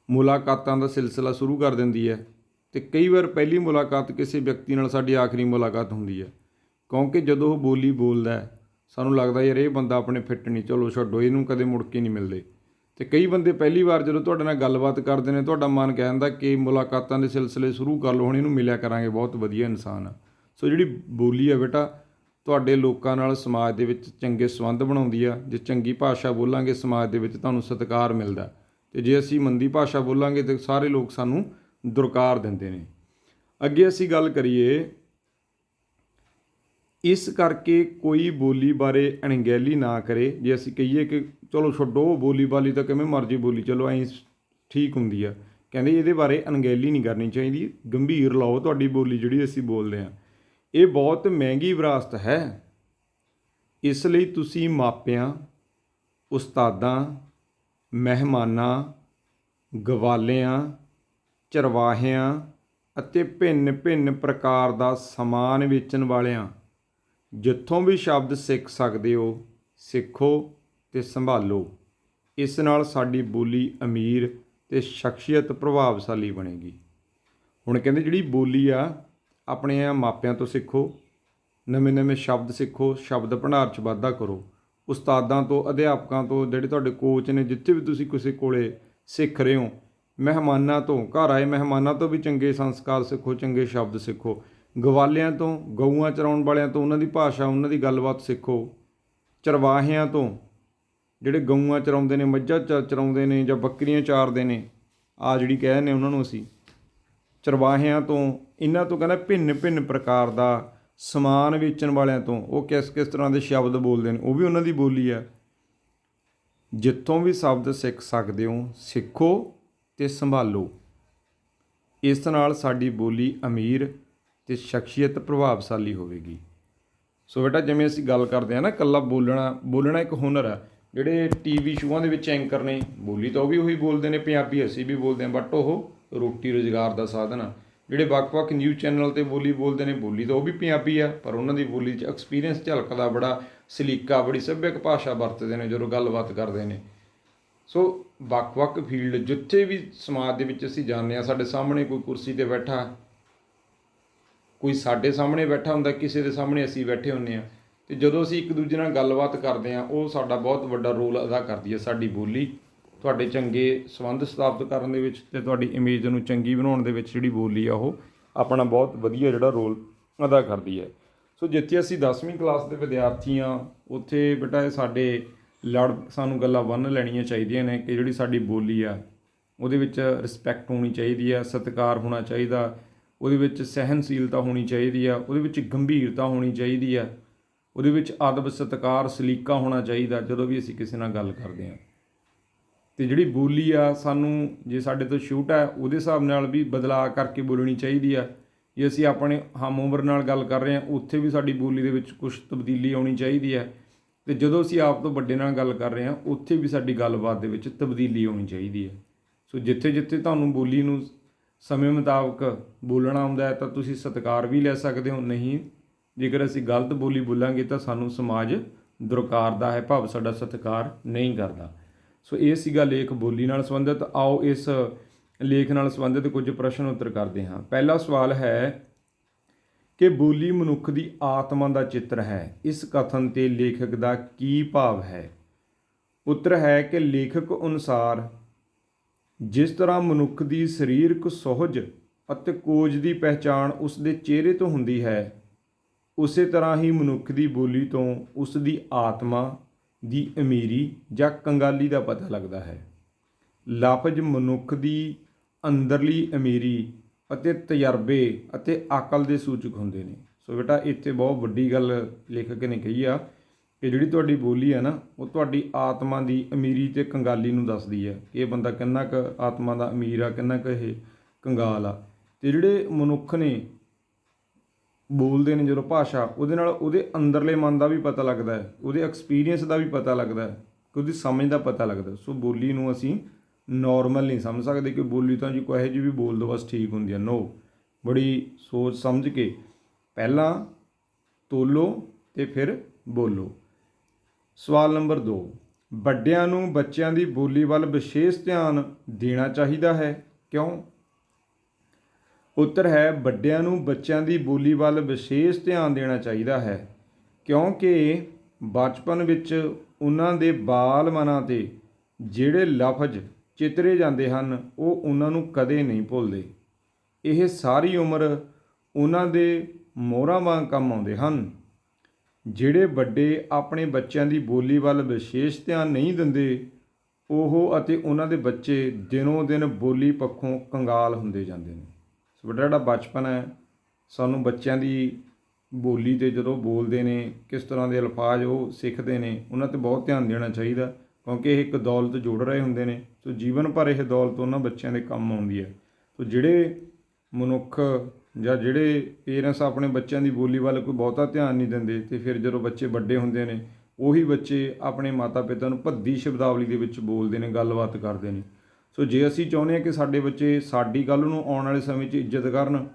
S1: ਮੁਲਾਕਾਤਾਂ ਦਾ ਸਿਲਸਿਲਾ ਸ਼ੁਰੂ ਕਰ ਦਿੰਦੀ ਹੈ, ਅਤੇ ਕਈ ਵਾਰ ਪਹਿਲੀ ਮੁਲਾਕਾਤ ਕਿਸੇ ਵਿਅਕਤੀ ਨਾਲ ਸਾਡੀ ਆਖਰੀ ਮੁਲਾਕਾਤ ਹੁੰਦੀ ਹੈ, ਕਿਉਂਕਿ ਜਦੋਂ ਉਹ ਬੋਲੀ ਬੋਲਦਾ ਸਾਨੂੰ ਲੱਗਦਾ ਯਾਰ ਇਹ ਬੰਦਾ ਆਪਣੇ ਫਿੱਟ ਨਹੀਂ, ਚਲੋ ਛੱਡੋ ਇਹਨੂੰ, ਕਦੇ ਮੁੜ ਕੇ ਨਹੀਂ ਮਿਲਦੇ। ਅਤੇ ਕਈ ਬੰਦੇ ਪਹਿਲੀ ਵਾਰ ਜਦੋਂ ਤੁਹਾਡੇ ਨਾਲ ਗੱਲਬਾਤ ਕਰਦੇ ਨੇ, ਤੁਹਾਡਾ ਮਨ ਕਹਿੰਦਾ ਕਿ ਮੁਲਾਕਾਤਾਂ ਦੇ ਸਿਲਸਿਲੇ ਸ਼ੁਰੂ ਕਰ ਲਓ, ਹੁਣ ਇਹਨੂੰ ਮਿਲਿਆ ਕਰਾਂਗੇ, ਬਹੁਤ ਵਧੀਆ ਇਨਸਾਨ ਆ। ਸੋ ਜਿਹੜੀ ਬੋਲੀ ਆ ਬੇਟਾ ਤੁਹਾਡੇ ਲੋਕਾਂ ਨਾਲ ਸਮਾਜ ਦੇ ਵਿੱਚ ਚੰਗੇ ਸੰਬੰਧ ਬਣਾਉਂਦੀ ਆ। ਜੇ ਚੰਗੀ ਭਾਸ਼ਾ ਬੋਲਾਂਗੇ ਸਮਾਜ ਦੇ ਵਿੱਚ ਤੁਹਾਨੂੰ ਸਤਿਕਾਰ ਮਿਲਦਾ, ਅਤੇ ਜੇ ਅਸੀਂ ਮੰਦੀ ਭਾਸ਼ਾ ਬੋਲਾਂਗੇ ਤਾਂ ਸਾਰੇ ਲੋਕ ਸਾਨੂੰ ਦੁਰਕਾਰ ਦਿੰਦੇ ਨੇ। ਅੱਗੇ ਅਸੀਂ ਗੱਲ ਕਰੀਏ, ਇਸ ਕਰਕੇ ਕੋਈ ਬੋਲੀ ਬਾਰੇ ਅਣਗਹਿਲੀ ਨਾ ਕਰੇ। ਜੇ ਅਸੀਂ ਕਹੀਏ ਕਿ ਚਲੋ ਛੱਡੋ ਬੋਲੀ ਬਾਲੀ ਤਾਂ ਕਿਵੇਂ ਮਰਜ਼ੀ ਬੋਲੀ ਚਲੋ ਐਂ ਠੀਕ ਹੁੰਦੀ ਆ, ਕਹਿੰਦੇ ਇਹਦੇ ਬਾਰੇ ਅਣਗਹਿਲੀ ਨਹੀਂ ਕਰਨੀ ਚਾਹੀਦੀ। ਗੰਭੀਰ ਲਓ ਤੁਹਾਡੀ ਬੋਲੀ ਜਿਹੜੀ ਅਸੀਂ ਬੋਲਦੇ ਹਾਂ, ਇਹ ਬਹੁਤ ਮਹਿੰਗੀ ਵਿਰਾਸਤ ਹੈ। ਇਸ ਲਈ ਤੁਸੀਂ ਮਾਪਿਆਂ, ਉਸਤਾਦਾਂ, ਮਹਿਮਾਨਾਂ, ਗਵਾਲਿਆਂ, ਚਰਵਾਹਿਆਂ ਅਤੇ ਭਿੰਨ ਪ੍ਰਕਾਰ ਦਾ ਸਮਾਨ ਵੇਚਣ ਵਾਲਿਆਂ ਜਿੱਥੋਂ ਵੀ ਸ਼ਬਦ ਸਿੱਖ ਸਕਦੇ ਹੋ ਸਿੱਖੋ ਅਤੇ ਸੰਭਾਲੋ। ਇਸ ਨਾਲ ਸਾਡੀ ਬੋਲੀ ਅਮੀਰ ਅਤੇ ਸ਼ਖਸੀਅਤ ਪ੍ਰਭਾਵਸ਼ਾਲੀ ਬਣੇਗੀ। ਹੁਣ ਕਹਿੰਦੇ ਜਿਹੜੀ ਬੋਲੀ ਆ ਆਪਣੇ ਮਾਪਿਆਂ ਤੋਂ ਸਿੱਖੋ, ਨਵੇਂ ਸ਼ਬਦ ਸਿੱਖੋ, ਸ਼ਬਦ ਭੰਡਾਰ 'ਚ ਵਾਧਾ ਕਰੋ, ਉਸਤਾਦਾਂ ਤੋਂ, ਅਧਿਆਪਕਾਂ ਤੋਂ, ਜਿਹੜੇ ਤੁਹਾਡੇ ਕੋਚ ਨੇ, ਜਿੱਥੇ ਵੀ ਤੁਸੀਂ ਕਿਸੇ ਕੋਲੇ ਸਿੱਖ ਰਹੇ ਹੋ, ਮਹਿਮਾਨਾਂ ਤੋਂ, ਘਰ ਆਏ ਮਹਿਮਾਨਾਂ ਤੋਂ ਵੀ ਚੰਗੇ ਸੰਸਕਾਰ ਸਿੱਖੋ, ਚੰਗੇ ਸ਼ਬਦ ਸਿੱਖੋ। ਗਵਾਲਿਆਂ ਤੋਂ, ਗਊਆਂ ਚਰਾਉਣ ਵਾਲਿਆਂ ਤੋਂ ਉਹਨਾਂ ਦੀ ਭਾਸ਼ਾ, ਉਹਨਾਂ ਦੀ ਗੱਲਬਾਤ ਸਿੱਖੋ। ਚਰਵਾਹਿਆਂ ਤੋਂ, ਜਿਹੜੇ ਗਊਆਂ ਚਰਾਉਂਦੇ ਨੇ, ਮੱਝਾਂ ਚਰਾਉਂਦੇ ਨੇ ਜਾਂ ਬੱਕਰੀਆਂ ਚਾਰਦੇ ਨੇ, ਆ ਜਿਹੜੀ ਕਹਿ ਦਿੰਦੇ ਉਹਨਾਂ ਨੂੰ ਅਸੀਂ ਚਰਵਾਹਿਆਂ ਤੋਂ, ਇਹਨਾਂ ਤੋਂ ਕਹਿੰਦਾ ਭਿੰਨ ਭਿੰਨ ਪ੍ਰਕਾਰ ਦਾ ਸਮਾਨ ਵੇਚਣ ਵਾਲਿਆਂ ਤੋਂ, ਉਹ ਕਿਸ ਕਿਸ ਤਰ੍ਹਾਂ ਦੇ ਸ਼ਬਦ ਬੋਲਦੇ ਨੇ, ਉਹ ਵੀ ਉਹਨਾਂ ਦੀ ਬੋਲੀ ਹੈ। ਜਿੱਥੋਂ ਵੀ ਸ਼ਬਦ ਸਿੱਖ ਸਕਦੇ ਹੋ ਸਿੱਖੋ ਅਤੇ ਸੰਭਾਲੋ। ਇਸ ਨਾਲ ਸਾਡੀ ਬੋਲੀ ਅਮੀਰ ਅਤੇ ਸ਼ਖਸੀਅਤ ਪ੍ਰਭਾਵਸ਼ਾਲੀ ਹੋਵੇਗੀ। ਸੋ ਬੇਟਾ, ਜਿਵੇਂ ਅਸੀਂ ਗੱਲ ਕਰਦੇ ਹਾਂ ਨਾ, ਇਕੱਲਾ ਬੋਲਣਾ ਇੱਕ ਹੁਨਰ ਹੈ। ਜਿਹੜੇ TV ਸ਼ੋਆਂ ਦੇ ਵਿੱਚ ਐਂਕਰ ਨੇ, ਬੋਲੀ ਤਾਂ ਉਹ ਵੀ ਉਹੀ ਬੋਲਦੇ ਨੇ, ਪੰਜਾਬੀ ਅਸੀਂ ਵੀ ਬੋਲਦੇ ਹਾਂ, ਬਟ ਉਹ ਰੋਟੀ ਰੁਜ਼ਗਾਰ ਦਾ ਸਾਧਨ ਆ। ਜਿਹੜੇ ਵੱਖ-ਵੱਖ ਨਿਊਜ਼ ਚੈਨਲ 'ਤੇ ਬੋਲੀ ਬੋਲਦੇ ਨੇ, ਬੋਲੀ ਤਾਂ ਉਹ ਵੀ ਪੰਜਾਬੀ ਆ, ਪਰ ਉਹਨਾਂ ਦੀ ਬੋਲੀ 'ਚ ਐਕਸਪੀਰੀਅੰਸ ਝਲਕਦਾ, ਬੜਾ ਸਲੀਕਾ, ਬੜੀ ਸੱਭਿਅਕ ਭਾਸ਼ਾ ਵਰਤਦੇ ਨੇ ਜਦੋਂ ਗੱਲਬਾਤ ਕਰਦੇ ਨੇ। ਸੋ ਵੱਖ-ਵੱਖ ਫੀਲਡ, ਜਿੱਥੇ ਵੀ ਸਮਾਜ ਦੇ ਵਿੱਚ ਅਸੀਂ ਜਾਂਦੇ ਹਾਂ, ਸਾਡੇ ਸਾਹਮਣੇ ਕੋਈ ਕੁਰਸੀ 'ਤੇ ਬੈਠਾ, ਕੋਈ ਸਾਡੇ ਸਾਹਮਣੇ ਬੈਠਾ ਹੁੰਦਾ, ਕਿਸੇ ਦੇ ਸਾਹਮਣੇ ਅਸੀਂ ਬੈਠੇ ਹੁੰਦੇ ਹਾਂ, ਅਤੇ ਜਦੋਂ ਅਸੀਂ ਇੱਕ ਦੂਜੇ ਨਾਲ ਗੱਲਬਾਤ ਕਰਦੇ ਹਾਂ, ਉਹ ਸਾਡਾ ਬਹੁਤ ਵੱਡਾ ਰੋਲ ਅਦਾ ਕਰਦੀ ਹੈ। ਸਾਡੀ ਬੋਲੀ ਤੁਹਾਡੇ ਚੰਗੇ ਸੰਬੰਧ ਸਥਾਪਿਤ ਕਰਨ ਦੇ ਵਿੱਚ ਅਤੇ ਤੁਹਾਡੀ ਇਮੇਜ ਨੂੰ ਚੰਗੀ ਬਣਾਉਣ ਦੇ ਵਿੱਚ ਜਿਹੜੀ ਬੋਲੀ ਆ ਉਹ ਆਪਣਾ ਬਹੁਤ ਵਧੀਆ ਜਿਹੜਾ ਰੋਲ ਅਦਾ ਕਰਦੀ ਹੈ। ਸੋ ਜਿੱਥੇ ਅਸੀਂ 10ਵੀਂ ਕਲਾਸ ਦੇ ਵਿਦਿਆਰਥੀ ਹਾਂ, ਉੱਥੇ ਬੇਟਾ ਇਹ ਸਾਨੂੰ ਗੱਲਾਂ ਬੰਨ੍ਹ ਲੈਣੀਆਂ ਚਾਹੀਦੀਆਂ ਨੇ ਕਿ ਜਿਹੜੀ ਸਾਡੀ ਬੋਲੀ ਆ ਉਹਦੇ ਵਿੱਚ ਰਿਸਪੈਕਟ ਹੋਣੀ ਚਾਹੀਦੀ ਆ, ਸਤਿਕਾਰ ਹੋਣਾ ਚਾਹੀਦਾ, ਉਹਦੇ ਵਿੱਚ ਸਹਿਨਸ਼ੀਲਤਾ ਹੋਣੀ ਚਾਹੀਦੀ ਆ, ਉਹਦੇ ਵਿੱਚ ਗੰਭੀਰਤਾ ਹੋਣੀ ਚਾਹੀਦੀ ਆ, ਉਹਦੇ ਵਿੱਚ ਅਦਬ ਸਤਿਕਾਰ ਸਲੀਕਾ ਹੋਣਾ ਚਾਹੀਦਾ ਜਦੋਂ ਵੀ ਅਸੀਂ ਕਿਸੇ ਨਾਲ ਗੱਲ ਕਰਦੇ ਹਾਂ। ਅਤੇ ਜਿਹੜੀ ਬੋਲੀ ਆ, ਸਾਨੂੰ ਜੇ ਸਾਡੇ ਤੋਂ ਛੋਟਾ ਹੈ ਉਹਦੇ ਹਿਸਾਬ ਨਾਲ ਵੀ ਬਦਲਾਅ ਕਰਕੇ ਬੋਲਣੀ ਚਾਹੀਦੀ ਆ। ਜੇ ਅਸੀਂ ਆਪਣੇ ਹਮ ਉਮਰ ਨਾਲ ਗੱਲ ਕਰ ਰਹੇ ਹਾਂ, ਉੱਥੇ ਵੀ ਸਾਡੀ ਬੋਲੀ ਦੇ ਵਿੱਚ ਕੁਛ ਤਬਦੀਲੀ ਆਉਣੀ ਚਾਹੀਦੀ ਹੈ। ਅਤੇ ਜਦੋਂ ਅਸੀਂ ਆਪ ਤੋਂ ਵੱਡੇ ਨਾਲ ਗੱਲ ਕਰ ਰਹੇ ਹਾਂ, ਉੱਥੇ ਵੀ ਸਾਡੀ ਗੱਲਬਾਤ ਦੇ ਵਿੱਚ ਤਬਦੀਲੀ ਆਉਣੀ ਚਾਹੀਦੀ ਹੈ। ਸੋ ਜਿੱਥੇ ਜਿੱਥੇ ਤੁਹਾਨੂੰ ਬੋਲੀ ਨੂੰ ਸਮੇਂ ਮੁਤਾਬਕ ਬੋਲਣਾ ਆਉਂਦਾ ਹੈ ਤਾਂ ਤੁਸੀਂ ਸਤਿਕਾਰ ਵੀ ਲੈ ਸਕਦੇ ਹੋ। ਨਹੀਂ, ਜੇਕਰ ਅਸੀਂ ਗਲਤ ਬੋਲੀ ਬੋਲਾਂਗੇ ਤਾਂ ਸਾਨੂੰ ਸਮਾਜ ਦੁਰਕਾਰਦਾ ਹੈ, ਭਾਵ ਸਾਡਾ ਸਤਿਕਾਰ ਨਹੀਂ ਕਰਦਾ। ਸੋ ਇਹ ਸੀਗਾ ਲੇਖ ਬੋਲੀ ਨਾਲ ਸੰਬੰਧਿਤ। ਆਓ ਇਸ ਲੇਖ ਨਾਲ ਸੰਬੰਧਿਤ ਕੁਝ ਪ੍ਰਸ਼ਨ ਉੱਤਰ ਕਰਦੇ ਹਾਂ। ਪਹਿਲਾ ਸਵਾਲ ਹੈ ਕਿ ਬੋਲੀ ਮਨੁੱਖ ਦੀ ਆਤਮਾ ਦਾ ਚਿੱਤਰ ਹੈ। ਇਸ ਕਥਨ 'ਤੇ ਲੇਖਕ ਦਾ ਕੀ ਭਾਵ ਹੈ? ਉੱਤਰ ਹੈ ਕਿ ਲੇਖਕ ਅਨੁਸਾਰ ਜਿਸ ਤਰ੍ਹਾਂ ਮਨੁੱਖ ਦੀ ਸਰੀਰਕ ਸੁਹਜ ਅਤੇ ਕੋਝ ਦੀ ਪਹਿਚਾਣ ਉਸ ਦੇ ਚਿਹਰੇ ਤੋਂ ਹੁੰਦੀ ਹੈ, ਉਸੇ ਤਰ੍ਹਾਂ ਹੀ ਮਨੁੱਖ ਦੀ ਬੋਲੀ ਤੋਂ ਉਸ ਦੀ ਆਤਮਾ ਦੀ ਅਮੀਰੀ ਜਾਂ ਕੰਗਾਲੀ ਦਾ ਪਤਾ ਲੱਗਦਾ ਹੈ। ਲਫ਼ਜ਼ ਮਨੁੱਖ ਦੀ ਅੰਦਰਲੀ ਅਮੀਰੀ ਅਤੇ ਤਜਰਬੇ ਅਤੇ ਅਕਲ ਦੇ ਸੂਚਕ ਹੁੰਦੇ ਨੇ। ਸੋ ਬੇਟਾ, ਇੱਥੇ ਬਹੁਤ ਵੱਡੀ ਗੱਲ ਲੇਖਕ ਨੇ ਕਹੀ ਆ ਕਿ ਜਿਹੜੀ ਤੁਹਾਡੀ ਬੋਲੀ ਹੈ ਨਾ, ਉਹ ਤੁਹਾਡੀ ਆਤਮਾ ਦੀ ਅਮੀਰੀ ਅਤੇ ਕੰਗਾਲੀ ਨੂੰ ਦੱਸਦੀ ਹੈ ਕਿ ਇਹ ਬੰਦਾ ਕਿੰਨਾ ਕੁ ਆਤਮਾ ਦਾ ਅਮੀਰ ਆ, ਕਿੰਨਾ ਕੁ ਇਹ ਕੰਗਾਲ ਆ। ਅਤੇ ਜਿਹੜੇ ਮਨੁੱਖ ਨੇ ਬੋਲਦੇ ਨੇ ਜਦੋਂ ਭਾਸ਼ਾ, ਉਹਦੇ ਨਾਲ ਉਹਦੇ ਅੰਦਰਲੇ ਮਨ ਦਾ ਵੀ ਪਤਾ ਲੱਗਦਾ ਹੈ, ਉਹਦੇ ਐਕਸਪੀਰੀਅੰਸ ਦਾ ਵੀ ਪਤਾ ਲੱਗਦਾ ਹੈ, ਕਿ ਉਹਦੀ ਸਮਝ ਦਾ ਪਤਾ ਲੱਗਦਾ। ਸੋ ਬੋਲੀ ਨੂੰ ਅਸੀਂ ਨੋਰਮਲ ਨਹੀਂ ਸਮਝ ਸਕਦੇ ਕਿ ਬੋਲੀ ਤਾਂ ਜੀ ਕੋਈ ਇਹੋ ਜਿਹੀ ਵੀ ਬੋਲ ਦਿਓ ਬਸ ਠੀਕ ਹੁੰਦੀ ਹੈ। ਨੋ, ਬੜੀ ਸੋਚ ਸਮਝ ਕੇ ਪਹਿਲਾਂ ਤੋਲੋ ਅਤੇ ਫਿਰ ਬੋਲੋ। ਸਵਾਲ ਨੰਬਰ 2, ਵੱਡਿਆਂ ਨੂੰ ਬੱਚਿਆਂ ਦੀ ਬੋਲੀ ਵੱਲ ਵਿਸ਼ੇਸ਼ ਧਿਆਨ ਦੇਣਾ ਚਾਹੀਦਾ ਹੈ, ਕਿਉਂ? ਉੱਤਰ ਹੈ ਵੱਡਿਆਂ ਨੂੰ ਬੱਚਿਆਂ ਦੀ ਬੋਲੀ ਵੱਲ ਵਿਸ਼ੇਸ਼ ਧਿਆਨ ਦੇਣਾ ਚਾਹੀਦਾ ਹੈ ਕਿਉਂਕਿ ਬਚਪਨ ਵਿੱਚ ਉਹਨਾਂ ਦੇ ਬਾਲ ਮਨਾਂ 'ਤੇ ਜਿਹੜੇ ਲਫ਼ਜ਼ ਚਿਤਰੇ ਜਾਂਦੇ ਹਨ ਉਹ ਉਹਨਾਂ ਨੂੰ ਕਦੇ ਨਹੀਂ ਭੁੱਲਦੇ। ਇਹ ਸਾਰੀ ਉਮਰ ਉਹਨਾਂ ਦੇ ਮੋਹਰਾਂ ਵਾਂਗ ਕੰਮ ਆਉਂਦੇ ਹਨ। ਜਿਹੜੇ ਵੱਡੇ ਆਪਣੇ ਬੱਚਿਆਂ ਦੀ ਬੋਲੀ ਵੱਲ ਵਿਸ਼ੇਸ਼ ਧਿਆਨ ਨਹੀਂ ਦਿੰਦੇ, ਉਹ ਅਤੇ ਉਹਨਾਂ ਦੇ ਬੱਚੇ ਦਿਨੋਂ ਦਿਨ ਬੋਲੀ ਪੱਖੋਂ ਕੰਗਾਲ ਹੁੰਦੇ ਜਾਂਦੇ ਨੇ। ਸੋ ਵੱਡਾ ਜਿਹੜਾ ਬਚਪਨ ਹੈ, ਸਾਨੂੰ ਬੱਚਿਆਂ ਦੀ ਬੋਲੀ 'ਤੇ ਜਦੋਂ ਬੋਲਦੇ ਨੇ, ਕਿਸ ਤਰ੍ਹਾਂ ਦੇ ਅਲਫਾਜ਼ ਉਹ ਸਿੱਖਦੇ ਨੇ, ਉਹਨਾਂ 'ਤੇ ਬਹੁਤ ਧਿਆਨ ਦੇਣਾ ਚਾਹੀਦਾ ਕਿਉਂਕਿ ਇਹ ਇੱਕ ਦੌਲਤ ਜੋੜ ਰਹੇ ਹੁੰਦੇ ਨੇ। ਸੋ ਜੀਵਨ ਭਰ ਇਹ ਦੌਲਤ ਉਹਨਾਂ ਬੱਚਿਆਂ ਦੇ ਕੰਮ ਆਉਂਦੀ ਹੈ। ਸੋ ਜਿਹੜੇ ਮਨੁੱਖ ਜਾਂ ਜਿਹੜੇ ਪੇਰੈਂਟਸ ਆਪਣੇ ਬੱਚਿਆਂ ਦੀ ਬੋਲੀ ਵੱਲ ਕੋਈ ਬਹੁਤਾ ਧਿਆਨ ਨਹੀਂ ਦਿੰਦੇ, ਅਤੇ ਫਿਰ ਜਦੋਂ ਬੱਚੇ ਵੱਡੇ ਹੁੰਦੇ ਨੇ, ਉਹੀ ਬੱਚੇ ਆਪਣੇ ਮਾਤਾ ਪਿਤਾ ਨੂੰ ਭੱਦੀ ਸ਼ਬਦਾਵਲੀ ਦੇ ਵਿੱਚ ਬੋਲਦੇ ਨੇ, ਗੱਲਬਾਤ ਕਰਦੇ ਨੇ। ਸੋ ਜੇ ਅਸੀਂ ਚਾਹੁੰਦੇ ਹਾਂ ਕਿ ਸਾਡੇ ਬੱਚੇ ਸਾਡੀ ਗੱਲ ਨੂੰ ਆਉਣ ਵਾਲੇ ਸਮੇਂ 'ਚ ਇੱਜ਼ਤ ਕਰਨ,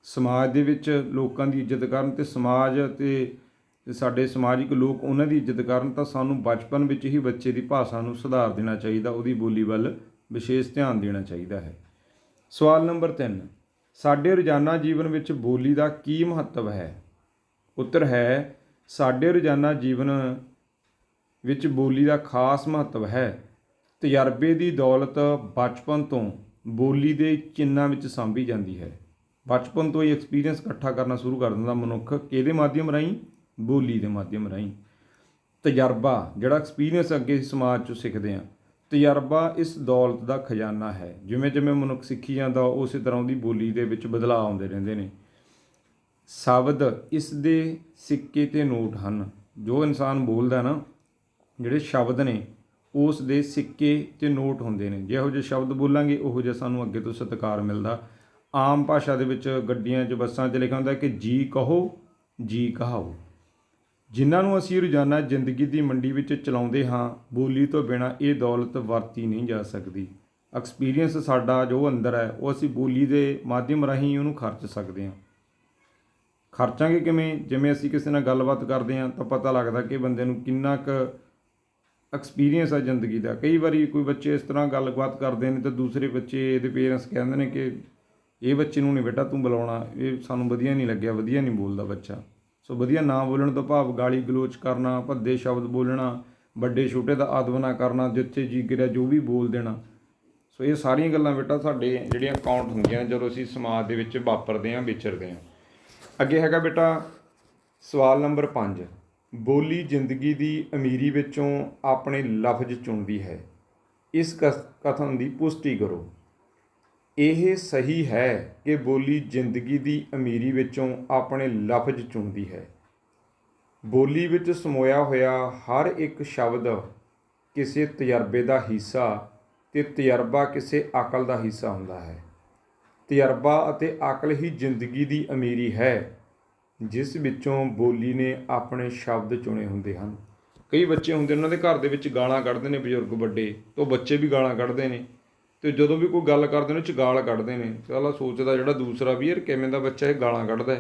S1: ਸਮਾਜ ਦੇ ਵਿੱਚ ਲੋਕਾਂ ਦੀ ਇੱਜ਼ਤ ਕਰਨ, ਅਤੇ ਸਮਾਜ ਅਤੇ ਸਾਡੇ ਸਮਾਜਿਕ ਲੋਕ ਉਹਨਾਂ ਦੀ ਇੱਜ਼ਤ ਕਰਨ, ਤਾਂ ਸਾਨੂੰ ਬਚਪਨ ਵਿੱਚ ਹੀ ਬੱਚੇ ਦੀ ਭਾਸ਼ਾ ਨੂੰ ਸੁਧਾਰ ਦੇਣਾ ਚਾਹੀਦਾ, ਉਹਦੀ ਬੋਲੀ ਵੱਲ ਵਿਸ਼ੇਸ਼ ਧਿਆਨ ਦੇਣਾ ਚਾਹੀਦਾ ਹੈ। ਸਵਾਲ ਨੰਬਰ 3, ਸਾਡੇ ਰੋਜ਼ਾਨਾ ਜੀਵਨ ਵਿੱਚ ਬੋਲੀ ਦਾ ਕੀ ਮਹੱਤਵ ਹੈ? ਉੱਤਰ ਹੈ ਸਾਡੇ ਰੋਜ਼ਾਨਾ ਜੀਵਨ ਵਿੱਚ ਬੋਲੀ ਦਾ ਖਾਸ ਮਹੱਤਵ ਹੈ। ਤਜਰਬੇ ਦੀ ਦੌਲਤ ਬਚਪਨ ਤੋਂ ਬੋਲੀ ਦੇ ਚਿੰਨ੍ਹਾਂ ਵਿੱਚ ਸਾਂਭੀ ਜਾਂਦੀ ਹੈ। ਬਚਪਨ ਤੋਂ ਹੀ ਐਕਸਪੀਰੀਅੰਸ ਇਕੱਠਾ ਕਰਨਾ ਸ਼ੁਰੂ ਕਰ ਦਿੰਦਾ ਮਨੁੱਖ, ਕਿਹਦੇ ਮਾਧਿਅਮ ਰਾਹੀਂ? ਬੋਲੀ ਦੇ ਮਾਧਿਅਮ ਰਾਹੀਂ। ਤਜਰਬਾ, ਜਿਹੜਾ ਐਕਸਪੀਰੀਅੰਸ ਅੱਗੇ ਸਮਾਜ 'ਚੋਂ ਸਿੱਖਦੇ ਹਾਂ, ਤਜਰਬਾ ਇਸ ਦੌਲਤ ਦਾ ਖਜ਼ਾਨਾ ਹੈ। ਜਿਵੇਂ ਜਿਵੇਂ ਮਨੁੱਖ ਸਿੱਖੀ ਜਾਂਦਾ ਉਸੇ ਤਰ੍ਹਾਂ ਉਹਦੀ ਬੋਲੀ ਦੇ ਵਿੱਚ ਬਦਲਾਅ ਆਉਂਦੇ ਰਹਿੰਦੇ ਨੇ। ਸ਼ਬਦ ਇਸ ਦੇ ਸਿੱਕੇ ਅਤੇ ਨੋਟ ਹਨ। ਜੋ ਇਨਸਾਨ ਬੋਲਦਾ ਨਾ, ਜਿਹੜੇ ਸ਼ਬਦ ਨੇ ਉਸ ਦੇ ਸਿੱਕੇ ਅਤੇ ਨੋਟ ਹੁੰਦੇ ਨੇ। ਜਿਹੋ ਜਿਹੇ ਸ਼ਬਦ ਬੋਲਾਂਗੇ ਉਹੋ ਜਿਹਾ ਸਾਨੂੰ ਅੱਗੇ ਤੋਂ ਸਤਿਕਾਰ ਮਿਲਦਾ। ਆਮ ਭਾਸ਼ਾ ਦੇ ਵਿੱਚ ਗੱਡੀਆਂ 'ਚ ਬੱਸਾਂ 'ਚ ਲਿਖਿਆ ਹੁੰਦਾ ਕਿ ਜੀ ਕਹੋ ਜੀ ਕਹਾਓ। ਜਿਨ੍ਹਾਂ ਨੂੰ ਅਸੀਂ ਰੋਜ਼ਾਨਾ ਜ਼ਿੰਦਗੀ ਦੀ ਮੰਡੀ ਵਿੱਚ ਚਲਾਉਂਦੇ ਹਾਂ, ਬੋਲੀ ਤੋਂ ਬਿਨਾਂ ਇਹ ਦੌਲਤ ਵਰਤੀ ਨਹੀਂ ਜਾ ਸਕਦੀ। ਐਕਸਪੀਰੀਅੰਸ ਸਾਡਾ ਜੋ ਅੰਦਰ ਹੈ ਉਹ ਅਸੀਂ ਬੋਲੀ ਦੇ ਮਾਧਿਅਮ ਰਾਹੀਂ ਉਹਨੂੰ ਖਰਚ ਸਕਦੇ ਹਾਂ। ਖਰਚਾਂਗੇ ਕਿਵੇਂ? ਜਿਵੇਂ ਅਸੀਂ ਕਿਸੇ ਨਾਲ ਗੱਲਬਾਤ ਕਰਦੇ ਹਾਂ ਤਾਂ ਪਤਾ ਲੱਗਦਾ ਕਿ ਬੰਦੇ ਨੂੰ ਕਿੰਨਾ ਕੁ ਐਕਸਪੀਰੀਅੰਸ ਹੈ ਜ਼ਿੰਦਗੀ ਦਾ। ਕਈ ਵਾਰੀ ਕੋਈ ਬੱਚੇ ਇਸ ਤਰ੍ਹਾਂ ਗੱਲਬਾਤ ਕਰਦੇ ਨੇ ਤਾਂ ਦੂਸਰੇ ਬੱਚੇ ਦੇ ਪੇਰੈਂਟਸ ਕਹਿੰਦੇ ਨੇ ਕਿ ਇਹ ਬੱਚੇ ਨੂੰ ਨਹੀਂ ਬੇਟਾ ਤੂੰ ਬੁਲਾਉਣਾ, ਇਹ ਸਾਨੂੰ ਵਧੀਆ ਨਹੀਂ ਲੱਗਿਆ, ਵਧੀਆ ਨਹੀਂ ਬੋਲਦਾ ਬੱਚਾ। ਸੋ ਵਧੀਆ ਨਾ ਬੋਲਣ ਤੋਂ ਭਾਵ ਗਾਲੀ ਗਲੋਚ ਕਰਨਾ, ਭੱਦੇ ਸ਼ਬਦ ਬੋਲਣਾ, ਵੱਡੇ ਛੋਟੇ ਦਾ ਅਦਬ ਨਾ ਕਰਨਾ, ਜਿੱਥੇ ਜੀ ਕਰਿਆ ਜੋ ਵੀ ਬੋਲ ਦੇਣਾ। ਸੋ ਇਹ ਸਾਰੀਆਂ ਗੱਲਾਂ ਬੇਟਾ ਸਾਡੇ ਜਿਹੜੀਆਂ ਕਾਊਂਟ ਹੁੰਦੀਆਂ ਜਦੋਂ ਅਸੀਂ ਸਮਾਜ ਦੇ ਵਿੱਚ ਵਾਪਰਦੇ ਹਾਂ, ਵਿਚਰਦੇ ਹਾਂ। ਅੱਗੇ ਹੈਗਾ ਬੇਟਾ ਸਵਾਲ ਨੰਬਰ 5, ਬੋਲੀ ਜ਼ਿੰਦਗੀ ਦੀ ਅਮੀਰੀ ਵਿੱਚੋਂ ਆਪਣੇ ਲਫ਼ਜ਼ ਚੁਣਦੀ ਹੈ। ਇਸ ਕਥਨ ਦੀ ਪੁਸ਼ਟੀ ਕਰੋ। ਇਹ ਸਹੀ ਹੈ ਕਿ ਬੋਲੀ ਜ਼ਿੰਦਗੀ ਦੀ ਅਮੀਰੀ ਵਿੱਚੋਂ ਆਪਣੇ ਲਫ਼ਜ਼ ਚੁਣਦੀ ਹੈ। ਬੋਲੀ ਵਿੱਚ ਸਮੋਇਆ ਹੋਇਆ ਹਰ ਇੱਕ ਸ਼ਬਦ ਕਿਸੇ ਤਜਰਬੇ ਦਾ ਹਿੱਸਾ ਅਤੇ ਤਜਰਬਾ ਕਿਸੇ ਅਕਲ ਦਾ ਹਿੱਸਾ ਹੁੰਦਾ ਹੈ। ਤਜਰਬਾ ਅਤੇ ਅਕਲ ਹੀ ਜ਼ਿੰਦਗੀ ਦੀ ਅਮੀਰੀ ਹੈ, ਜਿਸ ਵਿੱਚੋਂ ਬੋਲੀ ਨੇ ਆਪਣੇ ਸ਼ਬਦ ਚੁਣੇ ਹੁੰਦੇ ਹਨ। ਕਈ ਬੱਚੇ ਹੁੰਦੇ ਉਹਨਾਂ ਦੇ ਘਰ ਦੇ ਵਿੱਚ ਗਾਲਾਂ ਕੱਢਦੇ ਨੇ, ਬਜ਼ੁਰਗ ਵੱਡੇ, ਤੋਂ ਬੱਚੇ ਵੀ ਗਾਲਾਂ ਕੱਢਦੇ ਨੇ ਅਤੇ ਜਦੋਂ ਵੀ ਕੋਈ ਗੱਲ ਕਰਦੇ ਨੇ ਉਹ 'ਚ ਗਾਲ ਕੱਢਦੇ ਨੇ। ਚੱਲ ਸੋਚਦਾ ਜਿਹੜਾ ਦੂਸਰਾ ਵੀ ਯਾਰ ਕਿਵੇਂ ਦਾ ਬੱਚਾ ਇਹ ਗਾਲਾਂ ਕੱਢਦਾ,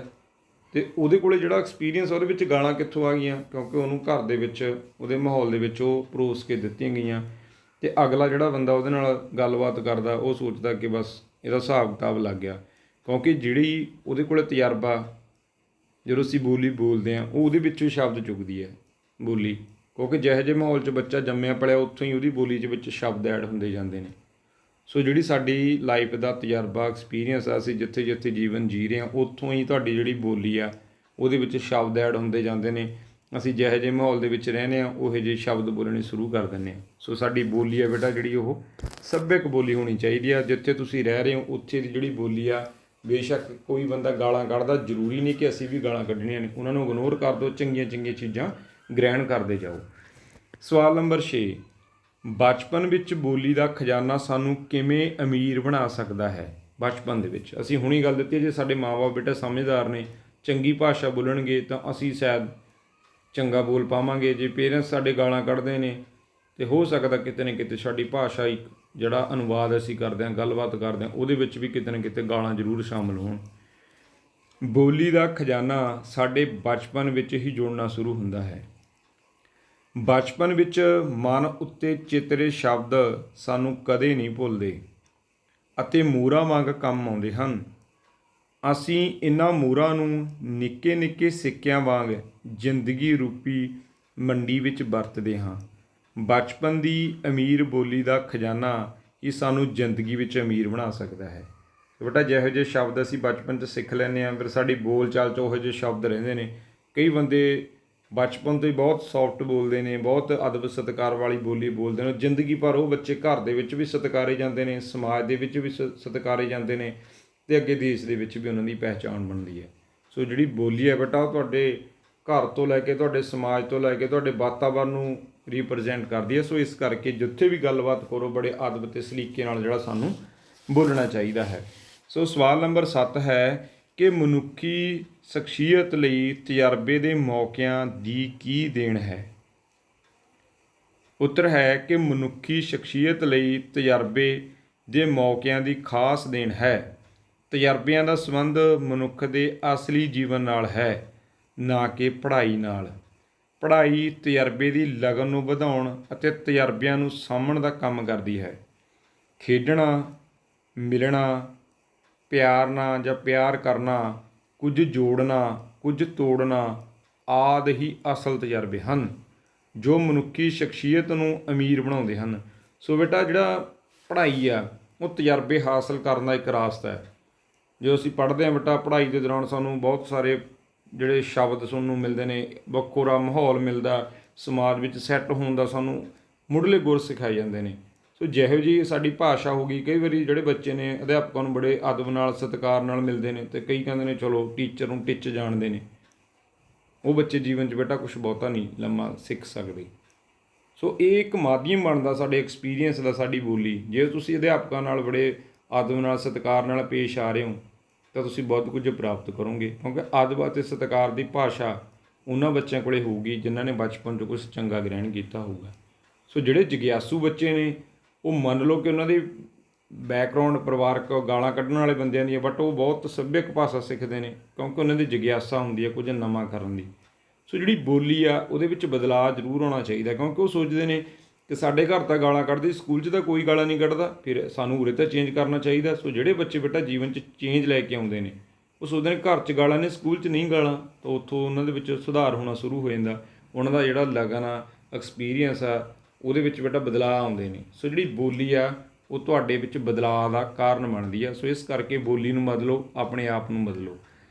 S1: ਅਤੇ ਉਹਦੇ ਕੋਲ ਜਿਹੜਾ ਐਕਸਪੀਰੀਅੰਸ ਉਹਦੇ ਵਿੱਚ ਗਾਲਾਂ ਕਿੱਥੋਂ ਆ ਗਈਆਂ? ਕਿਉਂਕਿ ਉਹਨੂੰ ਘਰ ਦੇ ਵਿੱਚ ਉਹਦੇ ਮਾਹੌਲ ਦੇ ਵਿੱਚ ਉਹ ਪਰੋਸ ਕੇ ਦਿੱਤੀਆਂ ਗਈਆਂ। ਅਤੇ ਅਗਲਾ ਜਿਹੜਾ ਬੰਦਾ ਉਹਦੇ ਨਾਲ ਗੱਲਬਾਤ ਕਰਦਾ ਉਹ ਸੋਚਦਾ ਕਿ ਬਸ ਇਹਦਾ ਹਿਸਾਬ ਕਿਤਾਬ ਲੱਗ ਗਿਆ। ਕਿਉਂਕਿ ਜਿਹੜੀ ਉਹਦੇ ਕੋਲ ਤਜਰਬਾ, ਜਦੋਂ ਅਸੀਂ ਬੋਲੀ ਬੋਲਦੇ ਹਾਂ ਉਹ ਉਹਦੇ ਵਿੱਚੋਂ ਹੀ ਸ਼ਬਦ ਚੁੱਕਦੀ ਹੈ ਬੋਲੀ। ਕਿਉਂਕਿ ਜਿਹੋ ਜਿਹੇ ਮਾਹੌਲ 'ਚ ਬੱਚਾ ਜੰਮਿਆ ਪਲਿਆ ਉੱਥੋਂ ਹੀ ਉਹਦੀ ਬੋਲੀ ਦੇ ਵਿੱਚ ਸ਼ਬਦ ਐਡ ਹੁੰਦੇ ਜਾਂਦੇ ਨੇ। ਸੋ ਜਿਹੜੀ ਸਾਡੀ ਲਾਈਫ ਦਾ ਤਜਰਬਾ, ਐਕਸਪੀਰੀਅੰਸ ਆ, ਅਸੀਂ ਜਿੱਥੇ ਜਿੱਥੇ ਜੀਵਨ ਜੀ ਰਹੇ ਹਾਂ ਉੱਥੋਂ ਹੀ ਤੁਹਾਡੀ ਜਿਹੜੀ ਬੋਲੀ ਆ ਉਹਦੇ ਵਿੱਚ ਸ਼ਬਦ ਐਡ ਹੁੰਦੇ ਜਾਂਦੇ ਨੇ। ਅਸੀਂ ਜਿਹੋ ਜਿਹੇ ਮਾਹੌਲ ਦੇ ਵਿੱਚ ਰਹਿੰਦੇ ਹਾਂ ਉਹੋ ਜਿਹੇ ਸ਼ਬਦ ਬੋਲਣੇ ਸ਼ੁਰੂ ਕਰ ਦਿੰਦੇ ਹਾਂ। ਸੋ ਸਾਡੀ ਬੋਲੀ ਆ ਬੇਟਾ ਜਿਹੜੀ ਉਹ ਸੱਭਿਅਕ ਬੋਲੀ ਹੋਣੀ ਚਾਹੀਦੀ ਆ। ਜਿੱਥੇ ਤੁਸੀਂ ਰਹਿ ਰਹੇ ਹੋ ਉੱਥੇ ਦੀ ਜਿਹੜੀ ਬੋਲੀ ਆ, ਬੇਸ਼ੱਕ ਕੋਈ ਬੰਦਾ ਗਾਲਾਂ ਕੱਢਦਾ, ਜ਼ਰੂਰੀ ਨਹੀਂ ਕਿ ਅਸੀਂ ਵੀ ਗਾਲਾਂ ਕੱਢਣੀਆਂ ਨੇ। ਉਹਨਾਂ ਨੂੰ ਇਗਨੋਰ ਕਰ ਦਿਓ, ਚੰਗੀਆਂ ਚੰਗੀਆਂ ਚੀਜ਼ਾਂ ਗ੍ਰਹਿਣ ਕਰਦੇ ਜਾਓ। ਸਵਾਲ ਨੰਬਰ 6, ਬਚਪਨ ਵਿੱਚ ਬੋਲੀ ਦਾ ਖਜ਼ਾਨਾ ਸਾਨੂੰ ਕਿਵੇਂ ਅਮੀਰ ਬਣਾ ਸਕਦਾ ਹੈ? ਬਚਪਨ ਦੇ ਵਿੱਚ ਅਸੀਂ ਹੁਣੀ ਗੱਲ ਦਿੱਤੀ, ਜੇ ਸਾਡੇ ਮਾਂ-ਬਾਪ ਬੇਟਾ ਸਮਝਦਾਰ ਨੇ, ਚੰਗੀ ਭਾਸ਼ਾ ਬੋਲਣਗੇ ਤਾਂ ਅਸੀਂ ਸ਼ਾਇਦ ਚੰਗਾ ਬੋਲ ਪਾਵਾਂਗੇ। ਜੇ ਪੇਰੈਂਟਸ ਸਾਡੇ ਗਾਲਾਂ ਕੱਢਦੇ ਨੇ ਅਤੇ ਹੋ ਸਕਦਾ ਕਿਤੇ ਨਾ ਕਿਤੇ ਸਾਡੀ ਭਾਸ਼ਾ ਇੱਕ ਜਿਹੜਾ ਅਨੁਵਾਦ ਅਸੀਂ ਕਰਦੇ ਹਾਂ, ਗੱਲਬਾਤ ਕਰਦੇ ਹਾਂ, ਉਹਦੇ ਵਿੱਚ ਵੀ ਕਿਤੇ ਨਾ ਕਿਤੇ ਗਾਲਾਂ ਜ਼ਰੂਰ ਸ਼ਾਮਿਲ ਹੋਣ। ਬੋਲੀ ਦਾ ਖਜ਼ਾਨਾ ਸਾਡੇ ਬਚਪਨ ਵਿੱਚ ਹੀ ਜੁੜਨਾ ਸ਼ੁਰੂ ਹੁੰਦਾ ਹੈ। ਬਚਪਨ ਵਿੱਚ ਮਨ ਉੱਤੇ ਚਿਤਰੇ ਸ਼ਬਦ ਸਾਨੂੰ ਕਦੇ ਨਹੀਂ ਭੁੱਲਦੇ ਅਤੇ ਮੋਹਰਾਂ ਵਾਂਗ ਕੰਮ ਆਉਂਦੇ ਹਨ। ਅਸੀਂ ਇਹਨਾਂ ਮੋਹਰਾਂ ਨੂੰ ਨਿੱਕੇ ਨਿੱਕੇ ਸਿੱਕਿਆਂ ਵਾਂਗ ਜ਼ਿੰਦਗੀ ਰੂਪੀ ਮੰਡੀ ਵਿੱਚ ਵਰਤਦੇ ਹਾਂ। ਬਚਪਨ ਦੀ ਅਮੀਰ ਬੋਲੀ ਦਾ ਖਜ਼ਾਨਾ ਹੀ ਸਾਨੂੰ ਜ਼ਿੰਦਗੀ ਵਿੱਚ ਅਮੀਰ ਬਣਾ ਸਕਦਾ ਹੈ। ਬੇਟਾ ਜਿਹੋ ਜਿਹੇ ਸ਼ਬਦ ਅਸੀਂ ਬਚਪਨ 'ਚ ਸਿੱਖ ਲੈਂਦੇ ਹਾਂ, ਫਿਰ ਸਾਡੀ ਬੋਲ ਚਾਲ 'ਚ ਉਹੋ ਜਿਹੇ ਸ਼ਬਦ ਰਹਿੰਦੇ ਨੇ। ਕਈ ਬੰਦੇ ਬਚਪਨ ਤੋਂ ਹੀ ਬਹੁਤ ਸੌਫਟ ਬੋਲਦੇ ਨੇ, ਬਹੁਤ ਅਦਬ ਸਤਿਕਾਰ ਵਾਲੀ ਬੋਲੀ ਬੋਲਦੇ ਨੇ। ਜ਼ਿੰਦਗੀ ਭਰ ਉਹ ਬੱਚੇ ਘਰ ਦੇ ਵਿੱਚ ਵੀ ਸਤਿਕਾਰੇ ਜਾਂਦੇ ਨੇ, ਸਮਾਜ ਦੇ ਵਿੱਚ ਵੀ ਸਤਿਕਾਰੇ ਜਾਂਦੇ ਨੇ ਅਤੇ ਅੱਗੇ ਦੇਸ਼ ਦੇ ਵਿੱਚ ਵੀ ਉਹਨਾਂ ਦੀ ਪਹਿਚਾਣ ਬਣਦੀ ਹੈ। ਸੋ ਜਿਹੜੀ ਬੋਲੀ ਹੈ ਬੇਟਾ ਉਹ ਤੁਹਾਡੇ ਘਰ ਤੋਂ ਲੈ ਕੇ, ਤੁਹਾਡੇ ਸਮਾਜ ਤੋਂ ਲੈ ਕੇ, ਤੁਹਾਡੇ ਵਾਤਾਵਰਨ ਨੂੰ ਰੀਪ੍ਰਜੈਂਟ ਕਰਦੀ ਹੈ। ਸੋ ਇਸ ਕਰਕੇ ਜਿੱਥੇ ਵੀ ਗੱਲਬਾਤ ਕਰੋ ਬੜੇ ਅਦਬ ਅਤੇ ਸਲੀਕੇ ਨਾਲ ਜਿਹੜਾ ਸਾਨੂੰ ਬੋਲਣਾ ਚਾਹੀਦਾ ਹੈ। ਸੋ ਸਵਾਲ ਨੰਬਰ 7 ਹੈ ਕਿ ਮਨੁੱਖੀ ਸ਼ਖਸੀਅਤ ਲਈ ਤਜਰਬੇ ਦੇ ਮੌਕਿਆਂ ਦੀ ਕੀ ਦੇਣ ਹੈ? ਉੱਤਰ ਹੈ ਕਿ ਮਨੁੱਖੀ ਸ਼ਖਸੀਅਤ ਲਈ ਤਜਰਬੇ ਦੇ ਮੌਕਿਆਂ ਦੀ ਖਾਸ ਦੇਣ ਹੈ। ਤਜਰਬਿਆਂ ਦਾ ਸੰਬੰਧ ਮਨੁੱਖ ਦੇ ਅਸਲੀ ਜੀਵਨ ਨਾਲ ਹੈ, ਨਾ ਕਿ ਪੜ੍ਹਾਈ ਨਾਲ। ਪੜ੍ਹਾਈ ਤਜਰਬੇ ਦੀ ਲਗਨ ਨੂੰ ਵਧਾਉਣ ਅਤੇ ਤਜਰਬਿਆਂ ਨੂੰ ਸਾਂਭਣ ਦਾ ਕੰਮ ਕਰਦੀ ਹੈ। ਖੇਡਣਾ, ਮਿਲਣਾ, ਪਿਆਰ ਨਾਲ ਜਾਂ ਪਿਆਰ ਕਰਨਾ, ਕੁਝ ਜੋੜਨਾ, ਕੁਝ ਤੋੜਨਾ ਆਦਿ ਹੀ ਅਸਲ ਤਜਰਬੇ ਹਨ ਜੋ ਮਨੁੱਖੀ ਸ਼ਖਸੀਅਤ ਨੂੰ ਅਮੀਰ ਬਣਾਉਂਦੇ ਹਨ। ਸੋ ਬੇਟਾ ਜਿਹੜਾ ਪੜ੍ਹਾਈ ਆ ਉਹ ਤਜਰਬੇ ਹਾਸਲ ਕਰਨ ਦਾ ਇੱਕ ਰਾਸਤਾ ਹੈ। ਜੋ ਅਸੀਂ ਪੜ੍ਹਦੇ ਹਾਂ ਬੇਟਾ, ਪੜ੍ਹਾਈ ਦੇ ਦੌਰਾਨ ਸਾਨੂੰ ਬਹੁਤ ਸਾਰੇ ਜਿਹੜੇ ਸ਼ਬਦ ਸੁਣਨ ਨੂੰ ਮਿਲਦੇ ਨੇ, ਵੱਖਰਾ ਮਾਹੌਲ ਮਿਲਦਾ, ਸਮਾਜ ਵਿੱਚ ਸੈੱਟ ਹੋਣ ਦਾ ਸਾਨੂੰ ਮੁੱਢਲੇ ਗੁਰ ਸਿਖਾਏ ਜਾਂਦੇ ਨੇ। ਸੋ ਜਿਹੋ ਜਿਹੀ ਸਾਡੀ ਭਾਸ਼ਾ ਹੋ ਗਈ, ਕਈ ਵਾਰੀ ਜਿਹੜੇ ਬੱਚੇ ਨੇ ਅਧਿਆਪਕਾਂ ਨੂੰ ਬੜੇ ਅਦਬ ਨਾਲ ਸਤਿਕਾਰ ਨਾਲ ਮਿਲਦੇ ਨੇ, ਅਤੇ ਕਈ ਕਹਿੰਦੇ ਨੇ ਚਲੋ ਟੀਚਰ ਨੂੰ ਟਿੱਚ ਜਾਣਦੇ ਨੇ, ਉਹ ਬੱਚੇ ਜੀਵਨ 'ਚ ਬੇਟਾ ਕੁਛ ਬਹੁਤਾ ਨਹੀਂ ਲੰਮਾ ਸਿੱਖ ਸਕਦੇ। ਸੋ ਇਹ ਇੱਕ ਮਾਧਿਅਮ ਬਣਦਾ ਸਾਡੇ ਐਕਸਪੀਰੀਅੰਸ ਦਾ, ਸਾਡੀ ਬੋਲੀ। ਜੇ ਤੁਸੀਂ ਅਧਿਆਪਕਾਂ ਨਾਲ ਬੜੇ ਆਦਬ ਨਾਲ ਸਤਿਕਾਰ ਨਾਲ ਪੇਸ਼ ਆ ਰਹੇ ਹੋ ਤਾਂ ਤੁਸੀਂ ਬਹੁਤ ਕੁਝ ਪ੍ਰਾਪਤ ਕਰੋਗੇ, ਕਿਉਂਕਿ ਆਦਬ ਅਤੇ ਸਤਿਕਾਰ ਦੀ ਭਾਸ਼ਾ ਉਹਨਾਂ ਬੱਚਿਆਂ ਕੋਲ ਹੋਊਗੀ ਜਿਨ੍ਹਾਂ ਨੇ ਬਚਪਨ 'ਚ ਕੁਛ ਚੰਗਾ ਗ੍ਰਹਿਣ ਕੀਤਾ ਹੋਊਗਾ। ਸੋ ਜਿਹੜੇ ਜਗਿਆਸੂ ਬੱਚੇ ਨੇ, ਉਹ ਮੰਨ ਲਓ ਕਿ ਉਹਨਾਂ ਦੀ ਬੈਕਗਰਾਊਂਡ ਪਰਿਵਾਰਕ ਗਾਲਾਂ ਕੱਢਣ ਵਾਲੇ ਬੰਦਿਆਂ ਦੀ ਹੈ, ਬਟ ਉਹ ਬਹੁਤ ਸੱਭਿਅਕ ਭਾਸ਼ਾ ਸਿੱਖਦੇ ਨੇ, ਕਿਉਂਕਿ ਉਹਨਾਂ ਦੀ ਜਗਿਆਸਾ ਹੁੰਦੀ ਹੈ ਕੁਝ ਨਵਾਂ ਕਰਨ ਦੀ। ਸੋ ਜਿਹੜੀ ਬੋਲੀ ਆ ਉਹਦੇ ਵਿੱਚ ਬਦਲਾਅ ਜ਼ਰੂਰ ਆਉਣਾ ਚਾਹੀਦਾ, ਕਿਉਂਕਿ ਉਹ ਸੋਚਦੇ ਨੇ ਕਿ ਸਾਡੇ ਘਰ ਤਾਂ ਗਾਲਾਂ ਕੱਢਦੇ, ਸਕੂਲ 'ਚ ਤਾਂ ਕੋਈ ਗਾਲਾਂ ਨਹੀਂ ਕੱਢਦਾ, ਫਿਰ ਸਾਨੂੰ ਉਰੇ ਤਾਂ ਚੇਂਜ ਕਰਨਾ ਚਾਹੀਦਾ। ਸੋ ਜਿਹੜੇ ਬੱਚੇ ਬੇਟਾ ਜੀਵਨ 'ਚ ਚੇਂਜ ਲੈ ਕੇ ਆਉਂਦੇ ਨੇ, ਉਹ ਸੋਚਦੇ ਨੇ ਘਰ 'ਚ ਗਾਲਾਂ ਨੇ, ਸਕੂਲ 'ਚ ਨਹੀਂ ਗਾਲਾਂ, ਤਾਂ ਉੱਥੋਂ ਉਹਨਾਂ ਦੇ ਵਿੱਚ ਸੁਧਾਰ ਹੋਣਾ ਸ਼ੁਰੂ ਹੋ ਜਾਂਦਾ। ਉਹਨਾਂ ਦਾ ਜਿਹੜਾ ਲਗਨ ਆ, ਐਕਸਪੀਰੀਅੰਸ ਆ, ਉਹਦੇ ਵਿੱਚ ਬੇਟਾ ਬਦਲਾਅ ਆਉਂਦੇ ਨੇ। ਸੋ ਜਿਹੜੀ ਬੋਲੀ ਆ ਉਹ ਤੁਹਾਡੇ ਵਿੱਚ ਬਦਲਾਅ ਦਾ ਕਾਰਨ ਬਣਦੀ ਆ। ਸੋ ਇਸ ਕਰਕੇ ਬੋਲੀ ਨੂੰ ਬਦਲੋ, ਆਪਣੇ ਆਪ ਨੂੰ ਬਦਲੋ।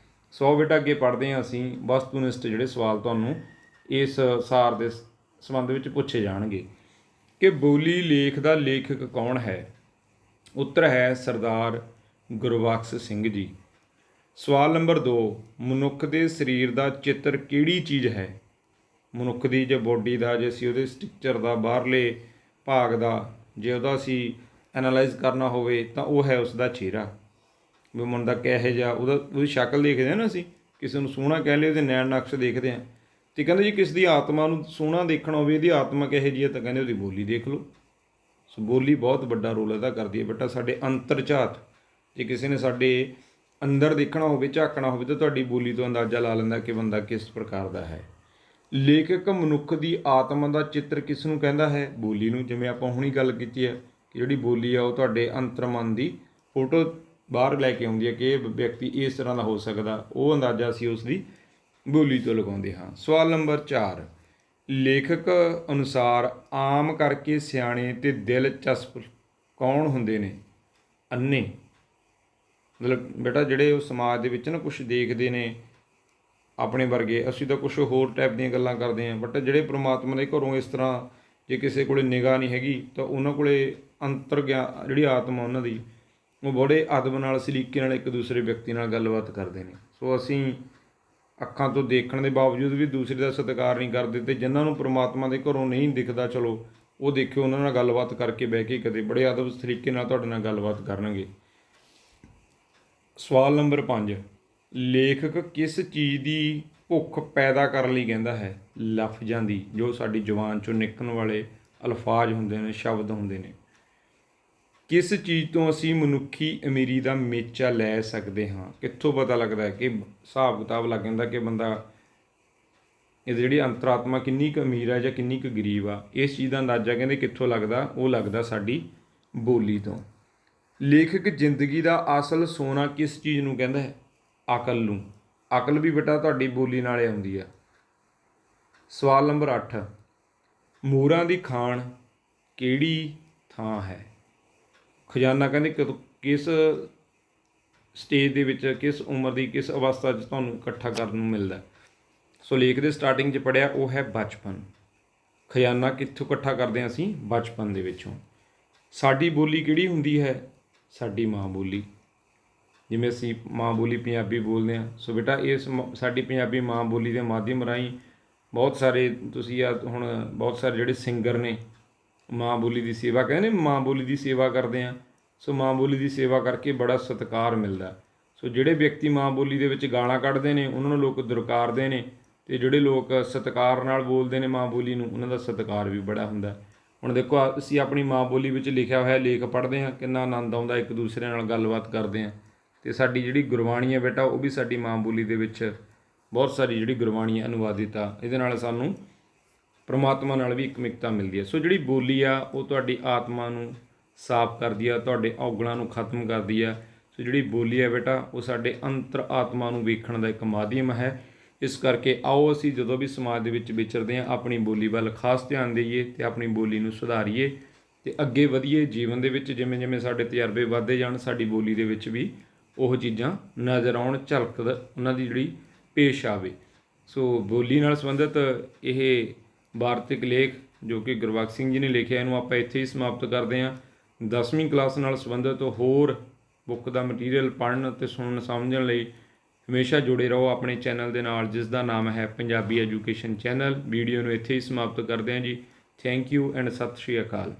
S1: ਸੋ ਬੇਟਾ ਅੱਗੇ ਪੜ੍ਹਦੇ ਹਾਂ ਅਸੀਂ ਵਸਤੂਨਿਸ਼ਟ ਜਿਹੜੇ ਸਵਾਲ ਤੁਹਾਨੂੰ ਇਸ ਸਾਰ ਦੇ ਸੰਬੰਧ ਵਿੱਚ ਪੁੱਛੇ ਜਾਣਗੇ ਕਿ ਬੋਲੀ ਲੇਖ ਦਾ ਲੇਖਕ ਕੌਣ ਹੈ। ਉੱਤਰ ਹੈ ਸਰਦਾਰ ਗੁਰਬਖਸ਼ ਸਿੰਘ ਜੀ। ਸਵਾਲ ਨੰਬਰ 2, ਮਨੁੱਖ ਦੇ ਸਰੀਰ ਦਾ ਚਿੱਤਰ ਕਿਹੜੀ ਚੀਜ਼ ਹੈ। ਮਨੁੱਖ ਦੀ ਜੇ ਬੋਡੀ ਦਾ, ਜੇ ਅਸੀਂ ਉਹਦੇ ਸਟਰਕਚਰ ਦਾ, ਬਾਹਰਲੇ ਭਾਗ ਦਾ ਜੇ ਉਹਦਾ ਅਸੀਂ ਐਨਾਲਾਈਜ਼ ਕਰਨਾ ਹੋਵੇ ਤਾਂ ਉਹ ਹੈ ਉਸ ਦਾ ਚਿਹਰਾ। ਵੀ ਮੁੰਡਾ ਕਿਹੋ ਜਿਹਾ, ਉਹਦੀ ਸ਼ਕਲ ਦੇਖਦੇ ਹਾਂ ਨਾ ਅਸੀਂ, ਕਿਸੇ ਨੂੰ ਸੋਹਣਾ ਕਹਿ ਲਏ ਉਹਦੇ ਨੈਣ ਨਕਸ਼ ਦੇਖਦੇ ਹਾਂ, ਅਤੇ ਕਹਿੰਦੇ ਜੀ ਕਿਸ ਦੀ ਆਤਮਾ ਨੂੰ ਸੋਹਣਾ ਦੇਖਣਾ ਹੋਵੇ, ਇਹਦੀ ਆਤਮਾ ਕਿਹੋ ਜਿਹੀ ਹੈ, ਤਾਂ ਕਹਿੰਦੇ ਉਹਦੀ ਬੋਲੀ ਦੇਖ ਲਓ। ਸੋ ਬੋਲੀ ਬਹੁਤ ਵੱਡਾ ਰੋਲ ਅਦਾ ਕਰਦੀ ਹੈ ਬੇਟਾ ਸਾਡੇ ਅੰਤਰ ਝਾਤ। ਜੇ ਕਿਸੇ ਨੇ ਸਾਡੇ ਅੰਦਰ ਦੇਖਣਾ ਹੋਵੇ, ਝਾਕਣਾ ਹੋਵੇ, ਤਾਂ ਤੁਹਾਡੀ ਬੋਲੀ ਤੋਂ ਅੰਦਾਜ਼ਾ ਲਾ ਲੈਂਦਾ ਕਿ ਬੰਦਾ ਕਿਸ ਪ੍ਰਕਾਰ ਦਾ ਹੈ। ਲੇਖਕ ਮਨੁੱਖ ਦੀ ਆਤਮਾ ਦਾ ਚਿੱਤਰ ਕਿਸ ਨੂੰ ਕਹਿੰਦਾ ਹੈ। ਬੋਲੀ ਨੂੰ। ਜਿਵੇਂ ਆਪਾਂ ਹੁਣੀ ਗੱਲ ਕੀਤੀ ਹੈ ਕਿ ਜਿਹੜੀ ਬੋਲੀ ਆ ਉਹ ਤੁਹਾਡੇ ਅੰਤਰਮਨ ਦੀ ਫੋਟੋ ਬਾਹਰ ਲੈ ਕੇ ਆਉਂਦੀ ਹੈ ਕਿ ਇਹ ਵਿਅਕਤੀ ਇਸ ਤਰ੍ਹਾਂ ਦਾ ਹੋ ਸਕਦਾ, ਉਹ ਅੰਦਾਜ਼ਾ ਅਸੀਂ ਉਸ ਦੀ ਬੋਲੀ ਤੋਂ ਲਗਾਉਂਦੇ ਹਾਂ। ਸਵਾਲ ਨੰਬਰ 4, ਲੇਖਕ ਅਨੁਸਾਰ ਆਮ ਕਰਕੇ ਸਿਆਣੇ ਅਤੇ ਦਿਲਚਸਪ ਕੌਣ ਹੁੰਦੇ ਨੇ। ਅੰਨੇ। ਮਤਲਬ ਬੇਟਾ ਜਿਹੜੇ ਉਹ ਸਮਾਜ ਦੇ ਵਿੱਚ ਨਾ ਕੁਛ ਦੇਖਦੇ ਨੇ ਆਪਣੇ ਵਰਗੇ, ਅਸੀਂ ਤਾਂ ਕੁਛ ਹੋਰ ਟਾਈਪ ਦੀਆਂ ਗੱਲਾਂ ਕਰਦੇ ਹਾਂ, ਬਟ ਜਿਹੜੇ ਪ੍ਰਮਾਤਮਾ ਦੇ ਘਰੋਂ ਇਸ ਤਰ੍ਹਾਂ ਜੇ ਕਿਸੇ ਕੋਲੇ ਨਿਗਾਹ ਨਹੀਂ ਹੈਗੀ ਤਾਂ ਉਹਨਾਂ ਕੋਲੇ ਅੰਤਰ ਗਿਆਨ ਜਿਹੜੀ ਆਤਮਾ ਉਹਨਾਂ ਦੀ, ਉਹ ਬੜੇ ਅਦਬ ਨਾਲ ਸਲੀਕੇ ਨਾਲ ਇੱਕ ਦੂਸਰੇ ਵਿਅਕਤੀ ਨਾਲ ਗੱਲਬਾਤ ਕਰਦੇ ਨੇ। ਸੋ ਅਸੀਂ ਅੱਖਾਂ ਤੋਂ ਦੇਖਣ ਦੇ ਬਾਵਜੂਦ ਵੀ ਦੂਸਰੇ ਦਾ ਸਤਿਕਾਰ ਨਹੀਂ ਕਰਦੇ, ਅਤੇ ਜਿਨ੍ਹਾਂ ਨੂੰ ਪ੍ਰਮਾਤਮਾ ਦੇ ਘਰੋਂ ਨਹੀਂ ਦਿਖਦਾ, ਚਲੋ ਉਹ ਦੇਖਿਓ ਉਹਨਾਂ ਨਾਲ ਗੱਲਬਾਤ ਕਰਕੇ ਬਹਿ ਕੇ ਕਦੇ ਬੜੇ ਅਦਬ ਤਰੀਕੇ ਨਾਲ ਤੁਹਾਡੇ ਨਾਲ ਗੱਲਬਾਤ ਕਰਨਗੇ। ਸਵਾਲ ਨੰਬਰ 5, ਲੇਖਕ ਕਿਸ ਚੀਜ਼ ਦੀ ਭੁੱਖ ਪੈਦਾ ਕਰਨ ਲਈ ਕਹਿੰਦਾ ਹੈ। ਲਫ਼ਜ਼ਾਂ ਦੀ, ਜੋ ਸਾਡੀ ਜ਼ੁਬਾਨ 'ਚੋਂ ਨਿਕਲਣ ਵਾਲੇ ਅਲਫਾਜ਼ ਹੁੰਦੇ ਨੇ, ਸ਼ਬਦ ਹੁੰਦੇ ਨੇ। ਕਿਸ ਚੀਜ਼ ਤੋਂ ਅਸੀਂ ਮਨੁੱਖੀ ਅਮੀਰੀ ਦਾ ਮੇਚਾ ਲੈ ਸਕਦੇ ਹਾਂ। ਕਿੱਥੋਂ ਪਤਾ ਲੱਗਦਾ ਹੈ ਕਿ ਹਿਸਾਬ ਕਿਤਾਬ ਲੱਗ ਜਾਂਦਾ ਕਿ ਬੰਦਾ ਇਹ ਜਿਹੜੀ ਅੰਤਰਾਤਮਾ ਕਿੰਨੀ ਕੁ ਅਮੀਰ ਹੈ ਜਾਂ ਕਿੰਨੀ ਕੁ ਗਰੀਬ ਆ। ਇਸ ਚੀਜ਼ ਦਾ ਅੰਦਾਜ਼ਾ ਕਹਿੰਦੇ ਕਿੱਥੋਂ ਲੱਗਦਾ, ਉਹ ਲੱਗਦਾ ਸਾਡੀ ਬੋਲੀ ਤੋਂ। ਲੇਖਕ ਜ਼ਿੰਦਗੀ ਦਾ ਅਸਲ ਸੋਨਾ ਕਿਸ ਚੀਜ਼ ਨੂੰ ਕਹਿੰਦਾ ਹੈ। ਅਕਲ ਨੂੰ। ਅਕਲ ਵੀ ਬੇਟਾ ਤੁਹਾਡੀ ਬੋਲੀ ਨਾਲ ਆਉਂਦੀ ਆ। ਸਵਾਲ ਨੰਬਰ 8, ਮੋਹਰਾਂ ਦੀ ਖਾਣ ਕਿਹੜੀ ਥਾਂ ਹੈ। ਖਜ਼ਾਨਾ ਕਹਿੰਦੇ ਕਿਸ ਸਟੇਜ ਦੇ ਵਿੱਚ, ਕਿਸ ਉਮਰ ਦੀ, ਕਿਸ ਅਵਸਥਾ 'ਚ ਤੁਹਾਨੂੰ ਇਕੱਠਾ ਕਰਨ ਨੂੰ ਮਿਲਦਾ। ਸੋ ਲੇਖ ਦੇ ਸਟਾਰਟਿੰਗ 'ਚ ਪੜ੍ਹਿਆ ਉਹ ਹੈ ਬਚਪਨ। ਖਜ਼ਾਨਾ ਕਿੱਥੋਂ ਇਕੱਠਾ ਕਰਦੇ ਹਾਂ ਅਸੀਂ, ਬਚਪਨ ਦੇ ਵਿੱਚੋਂ। ਸਾਡੀ ਬੋਲੀ ਕਿਹੜੀ ਹੁੰਦੀ ਹੈ, ਸਾਡੀ ਮਾਂ ਬੋਲੀ। ਜਿਵੇਂ ਅਸੀਂ ਮਾਂ ਬੋਲੀ ਪੰਜਾਬੀ ਬੋਲਦੇ ਹਾਂ, ਸੋ ਬੇਟਾ ਇਸ ਸਾਡੀ ਪੰਜਾਬੀ ਮਾਂ ਬੋਲੀ ਦੇ ਮਾਧਿਅਮ ਰਾਹੀਂ ਬਹੁਤ ਸਾਰੇ ਤੁਸੀਂ ਹੁਣ ਬਹੁਤ ਸਾਰੇ ਜਿਹੜੇ ਸਿੰਗਰ ਨੇ ਮਾਂ ਬੋਲੀ ਦੀ ਸੇਵਾ, ਕਹਿੰਦੇ ਨੇ ਮਾਂ ਬੋਲੀ ਦੀ ਸੇਵਾ ਕਰਦੇ ਹਾਂ। ਸੋ ਮਾਂ ਬੋਲੀ ਦੀ ਸੇਵਾ ਕਰਕੇ ਬੜਾ ਸਤਿਕਾਰ ਮਿਲਦਾ। ਸੋ ਜਿਹੜੇ ਵਿਅਕਤੀ ਮਾਂ ਬੋਲੀ ਦੇ ਵਿੱਚ ਗਾਲਾਂ ਕੱਢਦੇ ਨੇ ਉਹਨਾਂ ਨੂੰ ਲੋਕ ਦੁਰਕਾਰਦੇ ਨੇ, ਅਤੇ ਜਿਹੜੇ ਲੋਕ ਸਤਿਕਾਰ ਨਾਲ ਬੋਲਦੇ ਨੇ ਮਾਂ ਬੋਲੀ ਨੂੰ, ਉਹਨਾਂ ਦਾ ਸਤਿਕਾਰ ਵੀ ਬੜਾ ਹੁੰਦਾ। ਹੁਣ ਦੇਖੋ ਅਸੀਂ ਆਪਣੀ ਮਾਂ ਬੋਲੀ ਵਿੱਚ ਲਿਖਿਆ ਹੋਇਆ ਲੇਖ ਪੜ੍ਹਦੇ ਹਾਂ, ਕਿੰਨਾ ਆਨੰਦ ਆਉਂਦਾ, ਇੱਕ ਦੂਸਰੇ ਨਾਲ ਗੱਲਬਾਤ ਕਰਦੇ ਹਾਂ। ਅਤੇ ਸਾਡੀ ਜਿਹੜੀ ਗੁਰਬਾਣੀ ਹੈ ਬੇਟਾ ਉਹ ਵੀ ਸਾਡੀ ਮਾਂ ਬੋਲੀ ਦੇ ਵਿੱਚ ਬਹੁਤ ਸਾਰੀ ਜਿਹੜੀ ਗੁਰਬਾਣੀ ਹੈ ਅਨੁਵਾਦਿਤ ਆ। ਇਹਦੇ ਨਾਲ ਸਾਨੂੰ ਪਰਮਾਤਮਾ ਨਾਲ ਵੀ ਇਕਮਿਕਤਾ ਮਿਲਦੀ ਹੈ। ਸੋ ਜਿਹੜੀ ਬੋਲੀ ਆ ਉਹ ਤੁਹਾਡੀ ਆਤਮਾ ਨੂੰ ਸਾਫ਼ ਕਰਦੀ ਆ, ਤੁਹਾਡੇ ਔਗਣਾਂ ਨੂੰ ਖਤਮ ਕਰਦੀ ਆ। ਸੋ ਜਿਹੜੀ ਬੋਲੀ ਹੈ ਬੇਟਾ ਉਹ ਸਾਡੇ ਅੰਤਰ ਆਤਮਾ ਨੂੰ ਵੇਖਣ ਦਾ ਇੱਕ ਮਾਧਿਅਮ ਹੈ। ਇਸ ਕਰਕੇ ਆਓ ਅਸੀਂ ਜਦੋਂ ਵੀ ਸਮਾਜ ਦੇ ਵਿੱਚ ਵਿਚਰਦੇ ਹਾਂ ਆਪਣੀ ਬੋਲੀ ਵੱਲ ਖਾਸ ਧਿਆਨ ਦੇਈਏ ਅਤੇ ਆਪਣੀ ਬੋਲੀ ਨੂੰ ਸੁਧਾਰੀਏ। ਤੇ ਅੱਗੇ ਵਧੀਏ ਜੀਵਨ ਦੇ ਵਿੱਚ। ਜਿਵੇਂ ਜਿਵੇਂ ਸਾਡੇ ਤਜਰਬੇ ਵੱਧਦੇ ਜਾਣ, ਸਾਡੀ ਬੋਲੀ ਦੇ ਵਿੱਚ ਵੀ ਉਹ ਚੀਜ਼ਾਂ ਨਜ਼ਰ ਆਉਣ, ਝਲਕ ਉਹਨਾਂ ਦੀ ਜਿਹੜੀ ਪੇਸ਼ ਆਵੇ। ਸੋ ਬੋਲੀ ਨਾਲ ਸੰਬੰਧਿਤ ਇਹ ਵਾਰਤਕ ਲੇਖ ਜੋ ਕਿ ਗੁਰਬਖਸ਼ ਸਿੰਘ ਜੀ ਨੇ ਲਿਖਿਆ, ਇਹਨੂੰ ਆਪਾਂ ਇੱਥੇ ਹੀ ਸਮਾਪਤ ਕਰਦੇ ਹਾਂ। 10ਵੀਂ ਕਲਾਸ ਨਾਲ ਸੰਬੰਧਿਤ ਹੋਰ ਬੁੱਕ ਦਾ ਮਟੀਰੀਅਲ ਪੜ੍ਹਨ ਅਤੇ ਸੁਣਨ ਸਮਝਣ ਲਈ ਹਮੇਸ਼ਾ ਜੁੜੇ ਰਹੋ ਆਪਣੇ ਚੈਨਲ ਦੇ ਨਾਲ, ਜਿਸ ਦਾ ਨਾਮ ਹੈ ਪੰਜਾਬੀ ਐਜੂਕੇਸ਼ਨ ਚੈਨਲ। ਵੀਡੀਓ ਨੂੰ ਇੱਥੇ ਹੀ ਸਮਾਪਤ ਕਰਦੇ ਹਾਂ ਜੀ। ਥੈਂਕ ਯੂ ਐਂਡ ਸਤਿ ਸ਼੍ਰੀ ਅਕਾਲ।